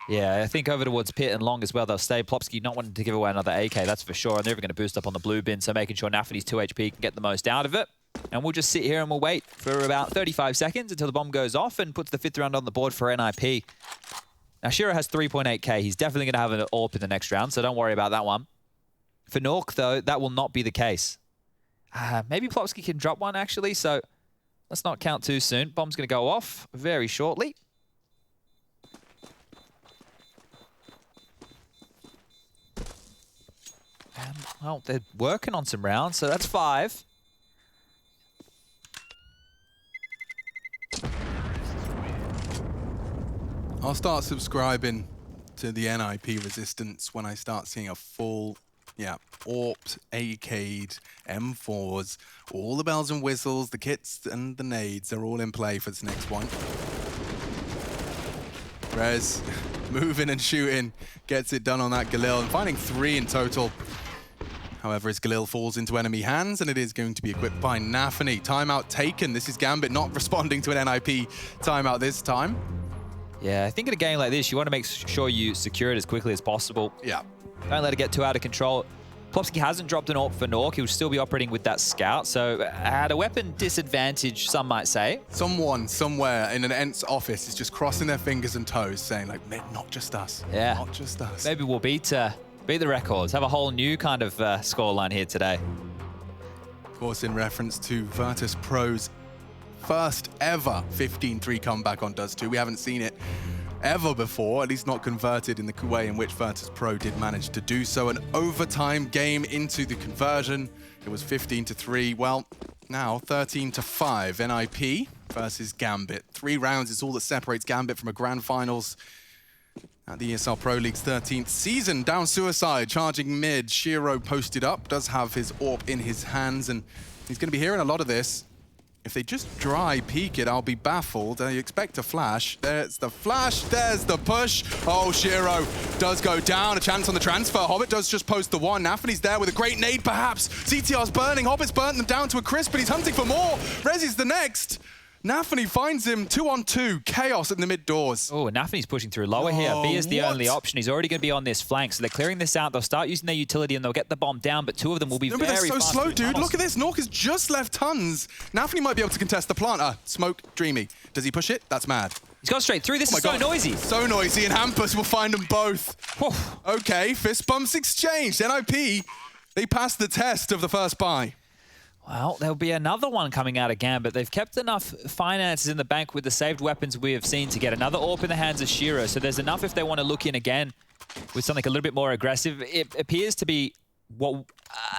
Yeah, I think over towards pit and long as well, they'll stay. Plopsky not wanting to give away another AK, that's for sure. And they're even going to boost up on the blue bin, so making sure Nafany's 2 HP can get the most out of it. And we'll just sit here and we'll wait for about 35 seconds until the bomb goes off and puts the 5th round on the board for NIP. Now, Shiro has 3.8k. He's definitely going to have an AWP in the next round, so don't worry about that one. For Nork, though, that will not be the case. Maybe Plopsky can drop one, actually, so let's not count too soon. Bomb's going to go off very shortly. And, well, they're working on some rounds, so that's 5. I'll start subscribing to the NIP resistance when I start seeing a full, AWP'd, AK'd, M4s, all the bells and whistles, the kits and the nades are all in play for this next one. Rez moving and shooting, gets it done on that Galil, and finding 3 in total. However, as Galil falls into enemy hands, and it is going to be equipped by Nafany. Timeout taken. This is Gambit not responding to an NIP timeout this time. Yeah, I think in a game like this, you want to make sure you secure it as quickly as possible. Yeah. Don't let it get too out of control. Plopsky hasn't dropped an AWP for Nork. He'll still be operating with that scout. So at a weapon disadvantage, some might say. Someone somewhere in an Ent's office is just crossing their fingers and toes saying, like, not just us. Yeah. Not just us. Maybe we'll beat the records. Have a whole new kind of scoreline here today. Of course, in reference to Virtus Pro's first ever 15-3 comeback on Dust2. We haven't seen it ever before, at least not converted in the way in which Virtus Pro did manage to do so. An overtime game into the conversion. It was 15-3. Well, now 13-5. NIP versus Gambit. 3 rounds is all that separates Gambit from a grand finals at the ESL Pro League's 13th season. Down Suicide, charging mid. Shiro posted up, does have his AWP in his hands, and he's going to be hearing a lot of this. If they just dry peek it, I'll be baffled. You expect a flash. There's the flash. There's the push. Oh, Shiro does go down. A chance on the transfer. Hobbit does just post the 1. Nafany's there with a great nade, perhaps. CTR's burning. Hobbit's burnt them down to a crisp, but he's hunting for more. Rezi's the next. Nafany finds him 2-on-2. Chaos in the mid doors. Oh, Nafany's pushing through lower here. B is the only option. He's already going to be on this flank, so they're clearing this out. They'll start using their utility and they'll get the bomb down, but 2 of them will be very fast. They're so slow, dude. Look at this. Nork has just left tons. Nafany might be able to contest the planter. Smoke, Dreamy. Does he push it? That's mad. He's gone straight through. This is so noisy. So noisy, and Hampus will find them both. Okay, fist bumps exchanged. NIP, they passed the test of the first buy. Well, there'll be another one coming out of Gambit. They've kept enough finances in the bank with the saved weapons we have seen to get another AWP in the hands of Shiro. So there's enough if they want to look in again with something a little bit more aggressive. It appears to be what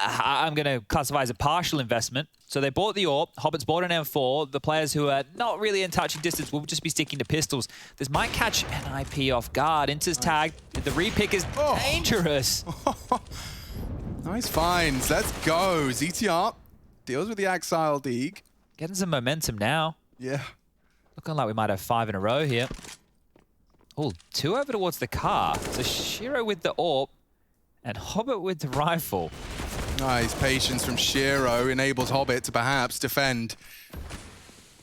I'm going to classify as a partial investment. So they bought the AWP. Hobbit's bought an M4. The players who are not really in touching distance will just be sticking to pistols. This might catch NIP off guard. Inter's tagged. The repick is dangerous. Nice finds. Let's go. ZTR deals with the Axile Deeg. Getting some momentum now. Yeah. Looking like we might have 5 in a row here. Oh, 2 over towards the car. So Shiro with the AWP and Hobbit with the rifle. Nice patience from Shiro enables Hobbit to perhaps defend.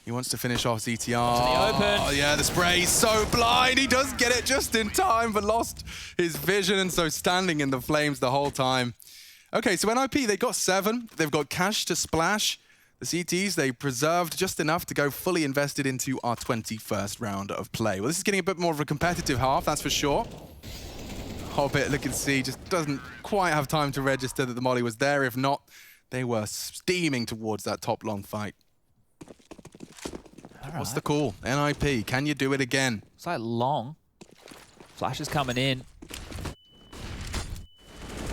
He wants to finish off ZTR. To the open. Oh, yeah, the spray is so blind. He does get it just in time, but lost his vision, and so standing in the flames the whole time. Okay, so NIP, they got 7. They've got cash to splash. The CTs, they preserved just enough to go fully invested into our 21st round of play. Well, this is getting a bit more of a competitive half, that's for sure. Hobbit, look and see, just doesn't quite have time to register that the molly was there. If not, they were steaming towards that top long fight. What's the call? NIP, can you do it again? It's like long. Flash is coming in.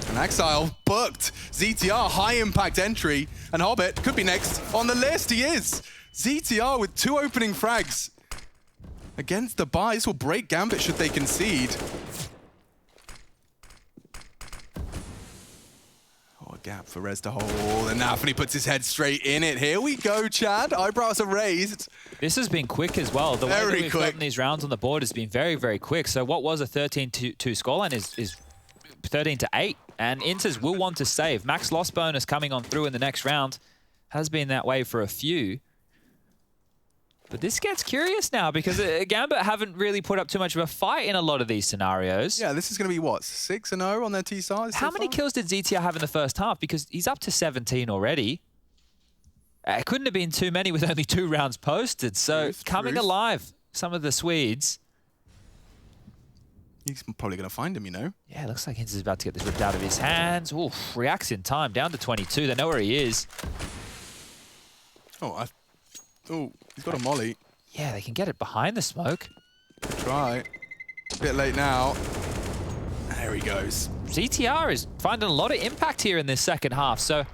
And Axile booked. ZTR, high impact entry. And Hobbit could be next on the list. He is. ZTR with 2 opening frags against the buy. This will break Gambit should they concede. Oh, a gap for Rez to hold. And Nafany puts his head straight in it. Here we go, Chad. Eyebrows are raised. This has been quick as well. The way that we've gotten these rounds on the board has been very, very quick. So what was a 13-2 scoreline is 13-8. And Inters will want to save. Max loss bonus coming on through in the next round. Has been that way for a few. But this gets curious now because Gambit haven't really put up too much of a fight in a lot of these scenarios. Yeah, this is going to be what, 6-0 on their T-sides? How many kills did ZTR have in the first half? Because he's up to 17 already. It couldn't have been too many with only 2 rounds posted. So coming alive, some of the Swedes. He's probably going to find him, you know? Yeah, looks like Hints is about to get this ripped out of his hands. Oof, reacts in time, down to 22. They know where he is. Oh, he's got a molly. Yeah, they can get it behind the smoke. Try. A bit late now. There he goes. ZTR is finding a lot of impact here in this second half. So,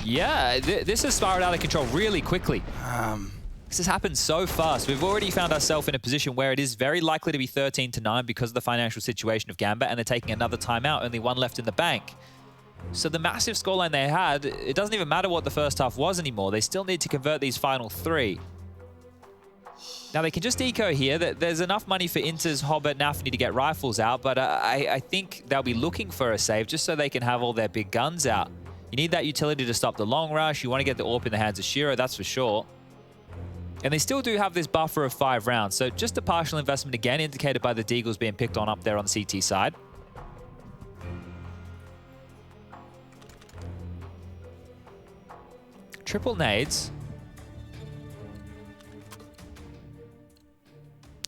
yeah, this has spiraled out of control really quickly. This has happened so fast. We've already found ourselves in a position where it is very likely to be 13-9 because of the financial situation of Gambit, and they're taking another timeout, only one left in the bank. So the massive scoreline they had, it doesn't even matter what the first half was anymore. They still need to convert these final 3. Now, they can just eco here. There's enough money for Inters, Hobbit, Nafny to get rifles out, but I think they'll be looking for a save just so they can have all their big guns out. You need that utility to stop the long rush. You want to get the AWP in the hands of Shiro, that's for sure. And they still do have this buffer of 5 rounds, so just a partial investment again, indicated by the Deagles being picked on up there on the CT side. Triple nades.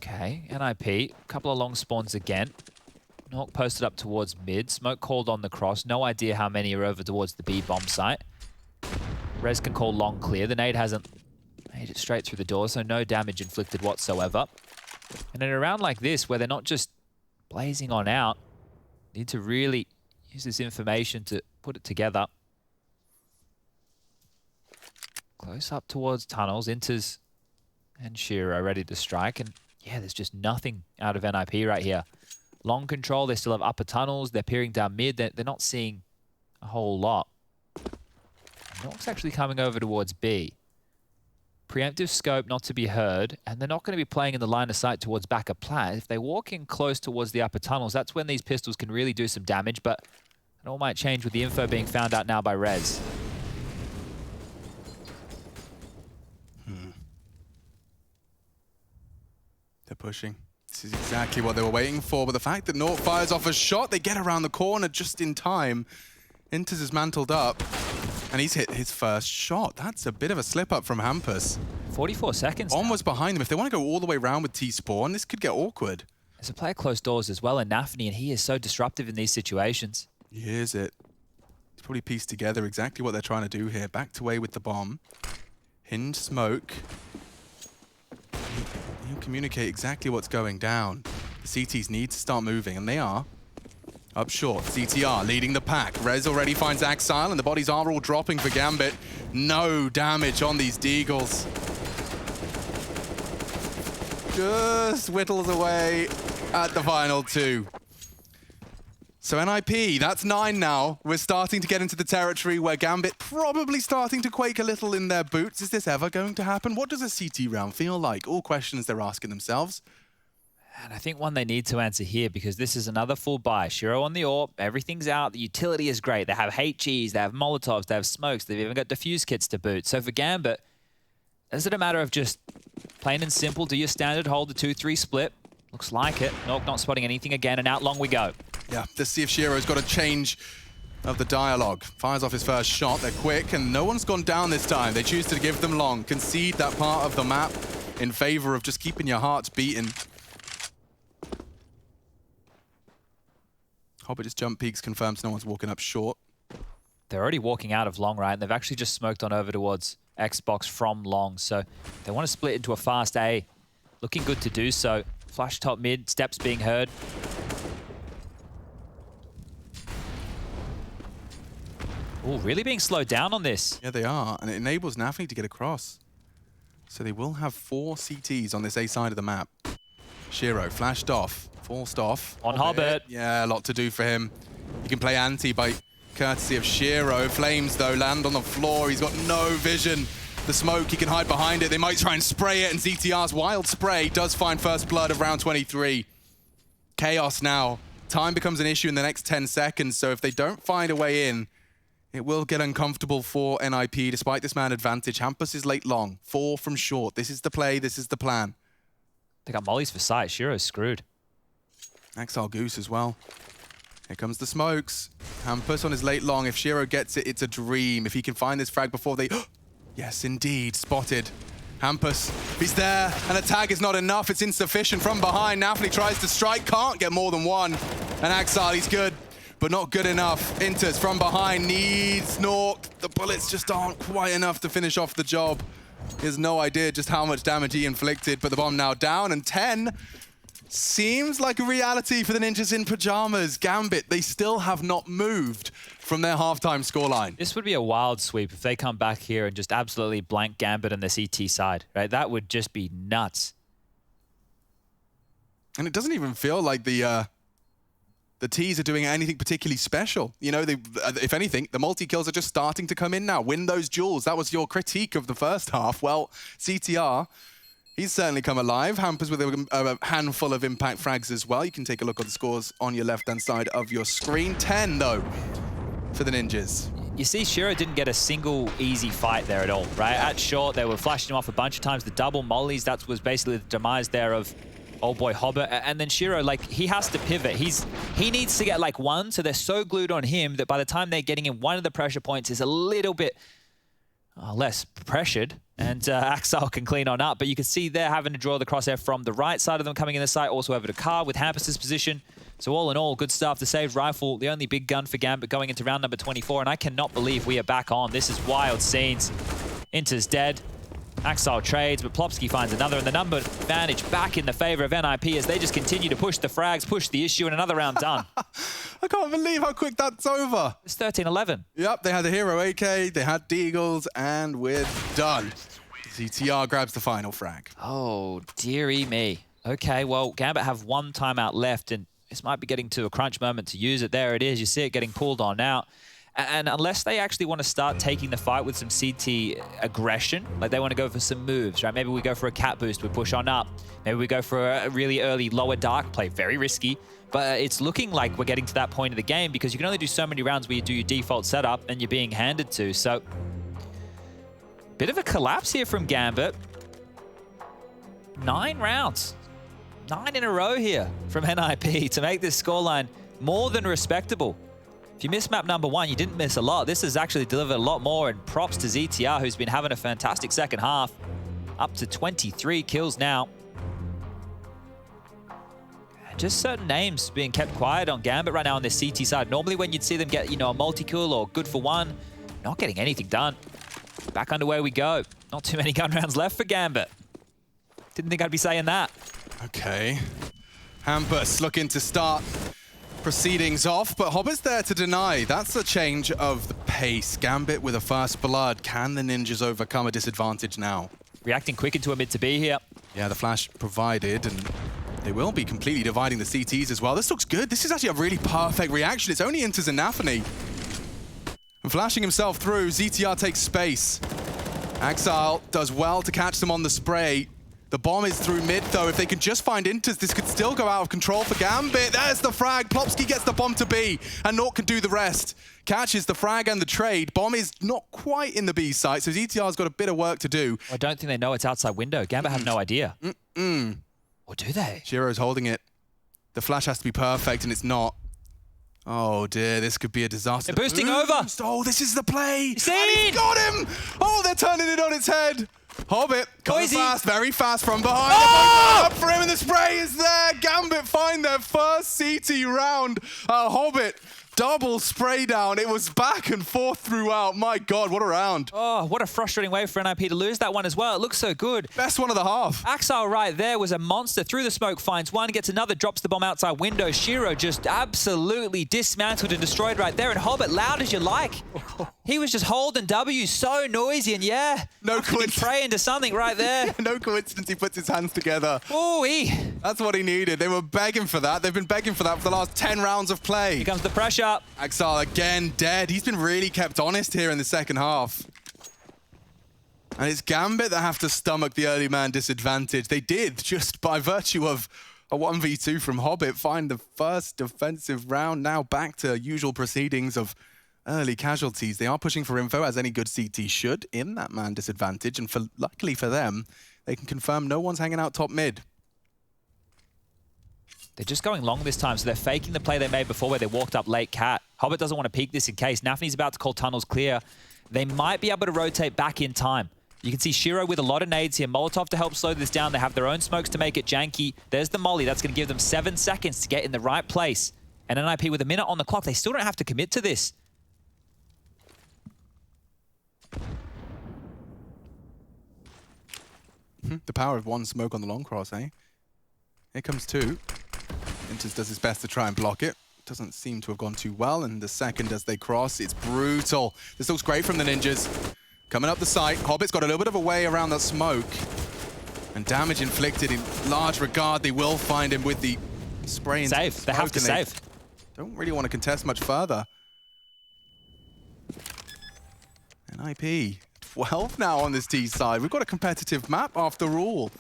Okay, NIP, a couple of long spawns again. Nok posted up towards mid. Smoke called on the cross. No idea how many are over towards the B bomb site. Rez can call long clear. The nade hasn't made it straight through the door, so no damage inflicted whatsoever. And in a round like this, where they're not just blazing on out, need to really use this information to put it together. Close up towards tunnels. Inters and Shiro ready to strike. And yeah, there's just nothing out of NIP right here. Long control, they still have upper tunnels. They're peering down mid. They're not seeing a whole lot. Nok's actually coming over towards B. Preemptive scope not to be heard, and they're not going to be playing in the line of sight towards back of plat. If they walk in close towards the upper tunnels, that's when these pistols can really do some damage, but it all might change with the info being found out now by Rez. They're pushing. This is exactly what they were waiting for, but the fact that Nok fires off a shot, they get around the corner just in time. Inters is mantled up, and he's hit his first shot. That's a bit of a slip-up from Hampus. 44 seconds On now. was behind them. If they want to go all the way around with T-Spawn, this could get awkward. There's a player close doors as well in Nafny, and he is so disruptive in these situations. Here's it. It's probably pieced together exactly what they're trying to do here. Backed away with the bomb. Hinge smoke. He'll communicate exactly what's going down. The CTs need to start moving, and they are. Up short, CTR leading the pack. Rez already finds Axile, and the bodies are all dropping for Gambit. No damage on these Deagles. Just whittles away at the final 2. So NIP, that's 9 now. We're starting to get into the territory where Gambit probably starting to quake a little in their boots. Is this ever going to happen? What does a CT round feel like? All questions they're asking themselves. And I think one they need to answer here, because this is another full buy. Shiro on the AWP, everything's out. The utility is great. They have HEs, they have Molotovs, they have smokes. They've even got defuse kits to boot. So for Gambit, is it a matter of just plain and simple, do your standard hold the 2-3 split? Looks like it. Nok not spotting anything again, and out long we go. Yeah, let's see if Shiro's got a change of the dialogue. Fires off his first shot. They're quick, and no one's gone down this time. They choose to give them long. Concede that part of the map in favor of just keeping your hearts beating. Hobbit just jump peaks, confirms no one's walking up short. They're already walking out of long, right? And they've actually just smoked on over towards Xbox from long. So they want to split into a fast A. Looking good to do so. Flash top mid, steps being heard. Oh, really being slowed down on this. Yeah, they are, and it enables Nafny to get across. So they will have 4 CTs on this A side of the map. Shiro flashed off, forced off. On Hobbit. Yeah, a lot to do for him. He can play anti by courtesy of Shiro. Flames, though, land on the floor. He's got no vision. The smoke, he can hide behind it. They might try and spray it, and ZTR's wild spray does find first blood of round 23. Chaos now. Time becomes an issue in the next 10 seconds, so if they don't find a way in, it will get uncomfortable for NIP despite this man advantage. Hampus is late long, 4 from short. This is the play, this is the plan. They got mollies for sight. Shiro's screwed. Axel Goose as well. Here comes the smokes. Hampus on his late long. If Shiro gets it, it's a dream. If he can find this frag before they... Yes, indeed, spotted. Hampus, he's there, and a tag is not enough. It's insufficient from behind. Nafany tries to strike, can't get more than one. And Axile, he's good, but not good enough. Inters from behind, needs Nork. The bullets just aren't quite enough to finish off the job. He has no idea just how much damage he inflicted, but the bomb now down, and 10 seems like a reality for the Ninjas in Pyjamas. Gambit, they still have not moved from their halftime scoreline. This would be a wild sweep if they come back here and just absolutely blank Gambit on the CT side, right? That would just be nuts. And it doesn't even feel like the T's are doing anything particularly special. You know, if anything, the multi-kills are just starting to come in now. Win those duels. That was your critique of the first half. Well, CTR, he's certainly come alive. Hampers with a handful of impact frags as well. You can take a look at the scores on your left-hand side of your screen. 10, though, for the Ninjas. You see, Shiro didn't get a single easy fight there at all, right? At short, they were flashing him off a bunch of times. The double mollies, that was basically the demise there of old boy Hobbit. And then Shiro, like, he has to pivot. He needs to get, like, one, so they're so glued on him that by the time they're getting in, one of the pressure points is a little bit less pressured, and Axile can clean on up. But you can see they're having to draw the crosshair from the right side of them coming in the site, also over to Car with Hampus's position. So all in all, good stuff. The saved rifle, the only big gun for Gambit going into round number 24, and I cannot believe we are back on. This is wild scenes. Inter's dead. Axile trades, but Plopsky finds another, and the number advantage back in the favor of NIP as they just continue to push the frags, push the issue, and another round done. I can't believe how quick that's over. It's 13-11. Yep, they had the Hero AK, they had Deagles, and we're done. CTR grabs the final frag. Oh, dearie me. Okay, well, Gambit have one timeout left, and this might be getting to a crunch moment to use it. There it is. You see it getting pulled on out. And unless they actually want to start taking the fight with some CT aggression, like they want to go for some moves, right? Maybe we go for a cat boost, we push on up. Maybe we go for a really early lower dark play, very risky. But it's looking like we're getting to that point of the game because you can only do so many rounds where you do your default setup and you're being handed to. So, bit of a collapse here from Gambit. 9 rounds. 9 in a row here from NIP to make this scoreline more than respectable. If you missed map number 1, you didn't miss a lot. This has actually delivered a lot more, and props to ZTR, who's been having a fantastic second half. Up to 23 kills now. Just certain names being kept quiet on Gambit right now on this CT side. Normally when you'd see them get, you know, a multi-kill or good for one, not getting anything done. Back underway we go. Not too many gun rounds left for Gambit. Didn't think I'd be saying that. Okay. Hampus looking to start proceedings off, but Hobbit's there to deny. That's a change of the pace. Gambit with a first blood. Can the Ninjas overcome a disadvantage now? Reacting quick into a mid to B here. Yeah, the flash provided, and they will be completely dividing the CTs as well. This looks good. This is actually a really perfect reaction. It's only Inters and Nafany. And flashing himself through, ZTR takes space. Axile does well to catch them on the spray. The bomb is through mid, though. If they can just find Inters, this could still go out of control for Gambit. There's the frag. Plopsky gets the bomb to B, and Nork can do the rest. Catches the frag and the trade. Bomb is not quite in the B site, so ZTR's got a bit of work to do. I don't think they know it's outside window. Gambit have no idea. Or do they? Shiro's holding it. The flash has to be perfect, and it's not. Oh dear, this could be a disaster. They're boosting over. Oh, this is the play. Seen. And he's got him. Oh, they're turning it on its head. Hobbit, coming fast, very fast from behind. Oh! Up for him, and the spray is there. Gambit find their first CT round. Hobbit, double spray down. It was back and forth throughout. My God, what a round. Oh, what a frustrating way for NIP to lose that one as well. It looks so good. Best one of the half. Axile right there was a monster. Through the smoke, finds one, gets another, drops the bomb outside window. Shiro just absolutely dismantled and destroyed right there. And Hobbit, loud as you like. He was just holding W, so noisy, and yeah. No coincidence. Pray into something right there. No coincidence he puts his hands together. Ooh-wee. That's what he needed. They were begging for that. They've been begging for that for the last 10 rounds of play. Here comes the pressure. Axile again dead. He's been really kept honest here in the second half. And it's Gambit that have to stomach the early man disadvantage. They did, just by virtue of a 1v2 from Hobbit, find the first defensive round. Now back to usual proceedings of early casualties. They are pushing for info, as any good CT should, in that man disadvantage. And luckily for them, they can confirm no one's hanging out top mid. They're just going long this time, so they're faking the play they made before where they walked up late cat. Hobbit doesn't want to peek this in case. Nafany's about to call tunnels clear. They might be able to rotate back in time. You can see Shiro with a lot of nades here. Molotov to help slow this down. They have their own smokes to make it janky. There's the molly. That's going to give them 7 seconds to get in the right place. And NIP with a minute on the clock. They still don't have to commit to this. The power of one smoke on the long cross, eh? Here comes 2. Inters does his best to try and block it. Doesn't seem to have gone too well. And the second as they cross, it's brutal. This looks great from the ninjas. Coming up the site, Hobbit's got a little bit of a way around that smoke. And damage inflicted in large regard. They will find him with the spray. Save. They have to save. Don't really want to contest much further. NIP, 12 now on this T side. We've got a competitive map after all.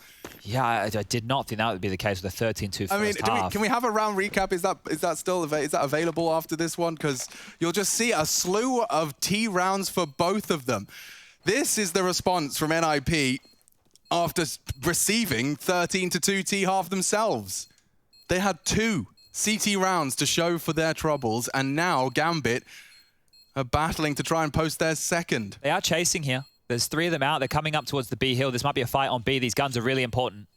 Yeah, I did not think that would be the case with a 13-2 I mean, half. can we have a round recap? Is that still available after this one? Because you'll just see a slew of T rounds for both of them. This is the response from NIP after receiving 13-2 T half themselves. They had 2 CT rounds to show for their troubles, and now Gambit are battling to try and post their second. They are chasing here. There's 3 of them out. They're coming up towards the B hill. This might be a fight on B. These guns are really important.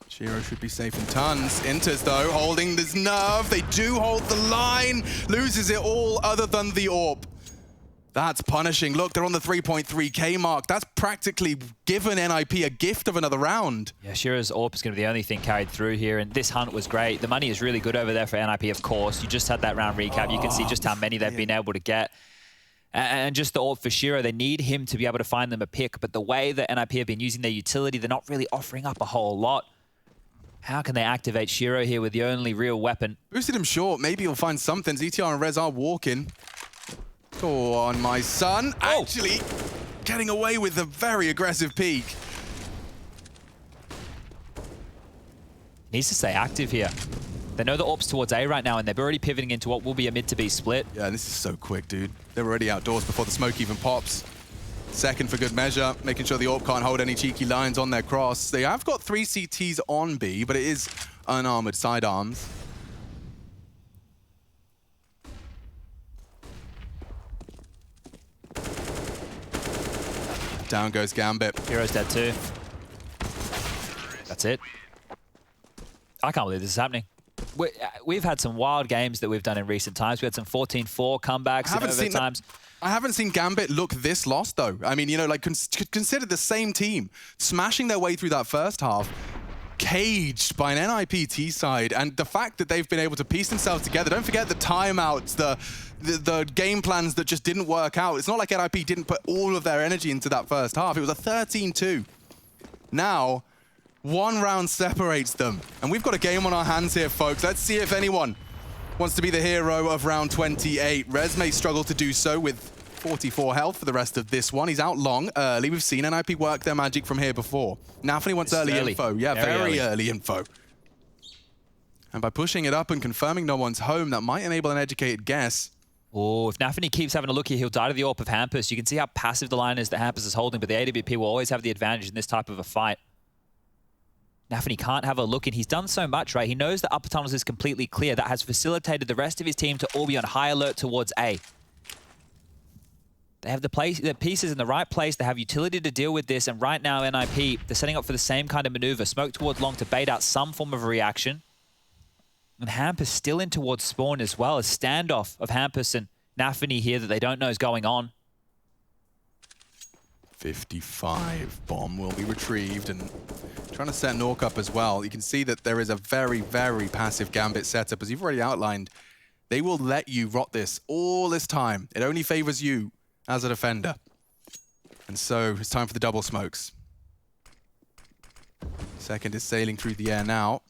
Shiro should be safe in tons. Inters, though, holding this nerve. They do hold the line. Loses it all other than the AWP. That's punishing. Look, they're on the 3.3k mark. That's practically given NIP a gift of another round. Yeah, Shiro's AWP is going to be the only thing carried through here, and this hunt was great. The money is really good over there for NIP, of course. You just had that round recap. You can see just how many they've been able to get. And just the AWP for Shiro, they need him to be able to find them a pick, but the way that NIP have been using their utility, they're not really offering up a whole lot. How can they activate Shiro here with the only real weapon? Boosted him short. Maybe he'll find something. ZTR and Rez are walking. Go on, my son. Oh. Actually, getting away with a very aggressive peek. Needs to stay active here. They know the AWP's towards A right now, and they're already pivoting into what will be a mid to B split. Yeah, this is so quick, dude. They're already outdoors before the smoke even pops. Second for good measure, making sure the AWP can't hold any cheeky lines on their cross. They have got 3 CTs on B, but it is unarmored sidearms. Down goes Gambit. Hero's dead too. That's it. I can't believe this is happening. We've had some wild games that we've done in recent times. We had some 14-4 comebacks in overtimes. I haven't seen Gambit look this lost, though. I mean, you know, like, consider the same team smashing their way through that first half, caged by an NIPT side, and the fact that they've been able to piece themselves together. Don't forget the timeouts, the game plans that just didn't work out. It's not like NIP didn't put all of their energy into that first half. It was a 13-2. Now, 1 round separates them. And we've got a game on our hands here, folks. Let's see if anyone wants to be the hero of round 28. Rez may struggle to do so with 44 health for the rest of this one. He's out long early. We've seen NIP work their magic from here before. Nafany wants early info. Yeah, very early info. And by pushing it up and confirming no one's home, that might enable an educated guess. Oh, if Nafany keeps having a look here, he'll die to the AWP of Hampus. You can see how passive the line is that Hampus is holding, but the AWP will always have the advantage in this type of a fight. Nafany can't have a look, and he's done so much, right? He knows that upper tunnels is completely clear. That has facilitated the rest of his team to all be on high alert towards A. They have the pieces in the right place. They have utility to deal with this, and right now, NIP, they're setting up for the same kind of maneuver. Smoke towards long to bait out some form of a reaction. And Hampus still in towards spawn as well. A standoff of Hampus and Nafany here that they don't know is going on. 55. Bomb will be retrieved, and trying to set Nork up as well. You can see that there is a very, very passive Gambit setup. As you've already outlined, they will let you rot this all this time. It only favors you as a defender. And so it's time for the double smokes. Second is sailing through the air now.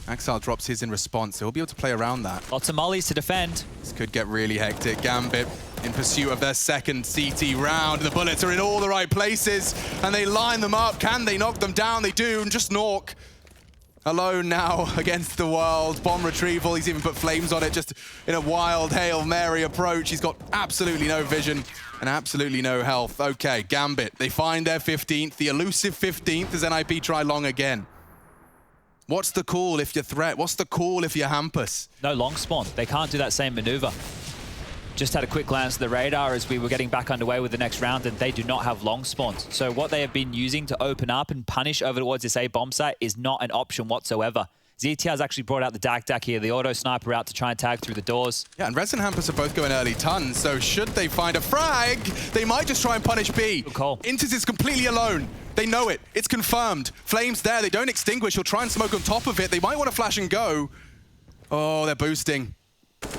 Axel drops his in response, so he'll be able to play around that. Lots of mollies to defend. This could get really hectic. Gambit in pursuit of their second CT round. The bullets are in all the right places, and they line them up. Can they knock them down? They do, and just Nork alone now against the world. Bomb retrieval, he's even put flames on it, just in a wild Hail Mary approach. He's got absolutely no vision and absolutely no health. Okay, Gambit, they find their 15th, the elusive 15th as NIP try long again. What's the call if you're Threat? What's the call if you're Hampus? No long spawn. They can't do that same maneuver. Just had a quick glance at the radar as we were getting back underway with the next round, and they do not have long spawns. So what they have been using to open up and punish over towards this A bomb site is not an option whatsoever. ZTR's actually brought out the Dak here, the auto sniper out to try and tag through the doors. Yeah, and Rez and Hampus are both going early tons, so should they find a frag, they might just try and punish B. Good call. Intis is completely alone. They know it. It's confirmed. Flames there. They don't extinguish. He'll try and smoke on top of it. They might want to flash and go. Oh, they're boosting.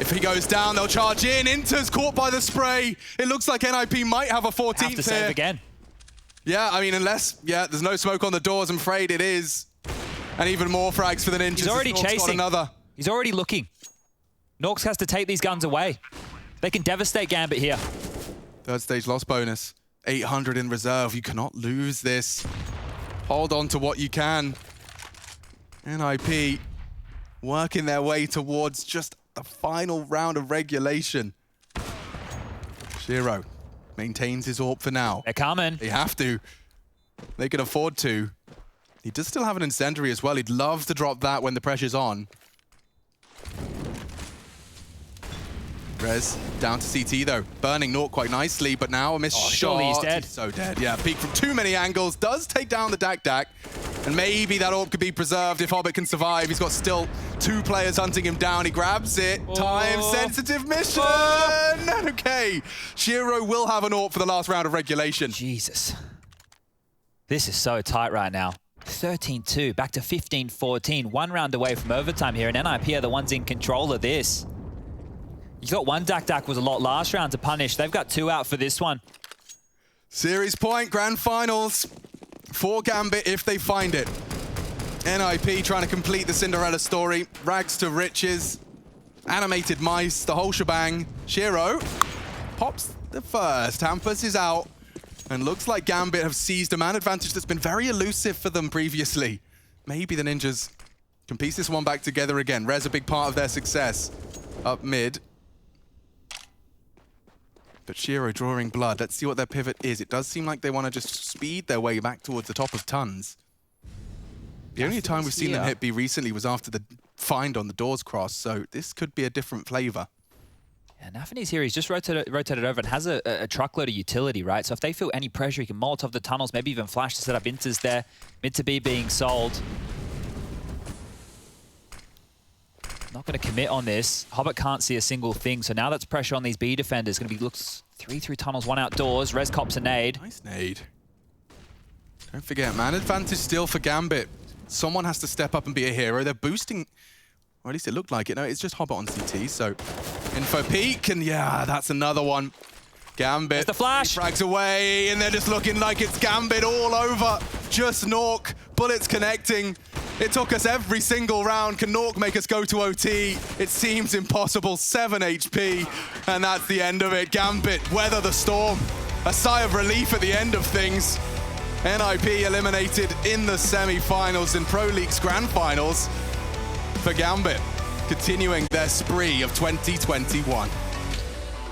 If he goes down, they'll charge in. Inter's caught by the spray. It looks like NIP might have a 14th Have to save here. again. Yeah, I mean, unless, there's no smoke on the doors, I'm afraid it is. And even more frags for the Ninjas. He's already chasing. Another. He's already looking. Norks has to take these guns away. They can devastate Gambit here. Third stage loss bonus. 800 in reserve. You cannot lose this. Hold on to what you can. NIP working their way towards just the final round of regulation. Shiro maintains his AWP for now. They're coming. They have to. They can afford to. He does still have an incendiary as well. He'd love to drop that when the pressure's on. Rez down to CT though. Burning Naught quite nicely, but now a missed shot. Surely he's dead. He's so dead. Yeah, peek from too many angles. Does take down the Dak. And maybe that AWP could be preserved if Hobbit can survive. He's got still 2 players hunting him down. He grabs it. Time-sensitive mission! Okay. Shiro will have an AWP for the last round of regulation. Jesus. This is so tight right now. 13-2, back to 15-14. 1 round away from overtime here, and NIP are the ones in control of this. You thought one Dak was a lot last round to punish. They've got 2 out for this one. Series point, grand finals for Gambit if they find it. NIP trying to complete the Cinderella story. Rags to riches, animated mice, the whole shebang. Shiro pops the first. Hampus is out. And looks like Gambit have seized a man advantage that's been very elusive for them previously. Maybe the Ninjas can piece this one back together again. Rez a big part of their success up mid. But Shiro drawing blood. Let's see what their pivot is. It does seem like they want to just speed their way back towards the top of tons. The only time we've seen them hit B recently was after the find on the doors cross, so this could be a different flavor. Yeah, Nafany's here. He's just rotated over and has a truckload of utility, right? So if they feel any pressure, he can Molotov the tunnels, maybe even flash to set up Inters there. Mid to B being sold. Not going to commit on this. Hobbit can't see a single thing, so now that's pressure on these B defenders. Going to be looks 3 through tunnels, 1 outdoors. Rez cops a nade. Nice nade. Don't forget, man advantage still for Gambit. Someone has to step up and be a hero. They're boosting, or at least it looked like it. No, it's just Hobbit on CT, so info peek, and yeah, that's another one. Gambit. There's the flash. Frags away, and they're just looking like it's Gambit all over. Just Nork, bullets connecting. It took us every single round. Can Nork make us go to OT? It seems impossible. 7 HP, and that's the end of it. Gambit weather the storm. A sigh of relief at the end of things. NIP eliminated in the semi-finals and Pro League's grand finals for Gambit, continuing their spree of 2021.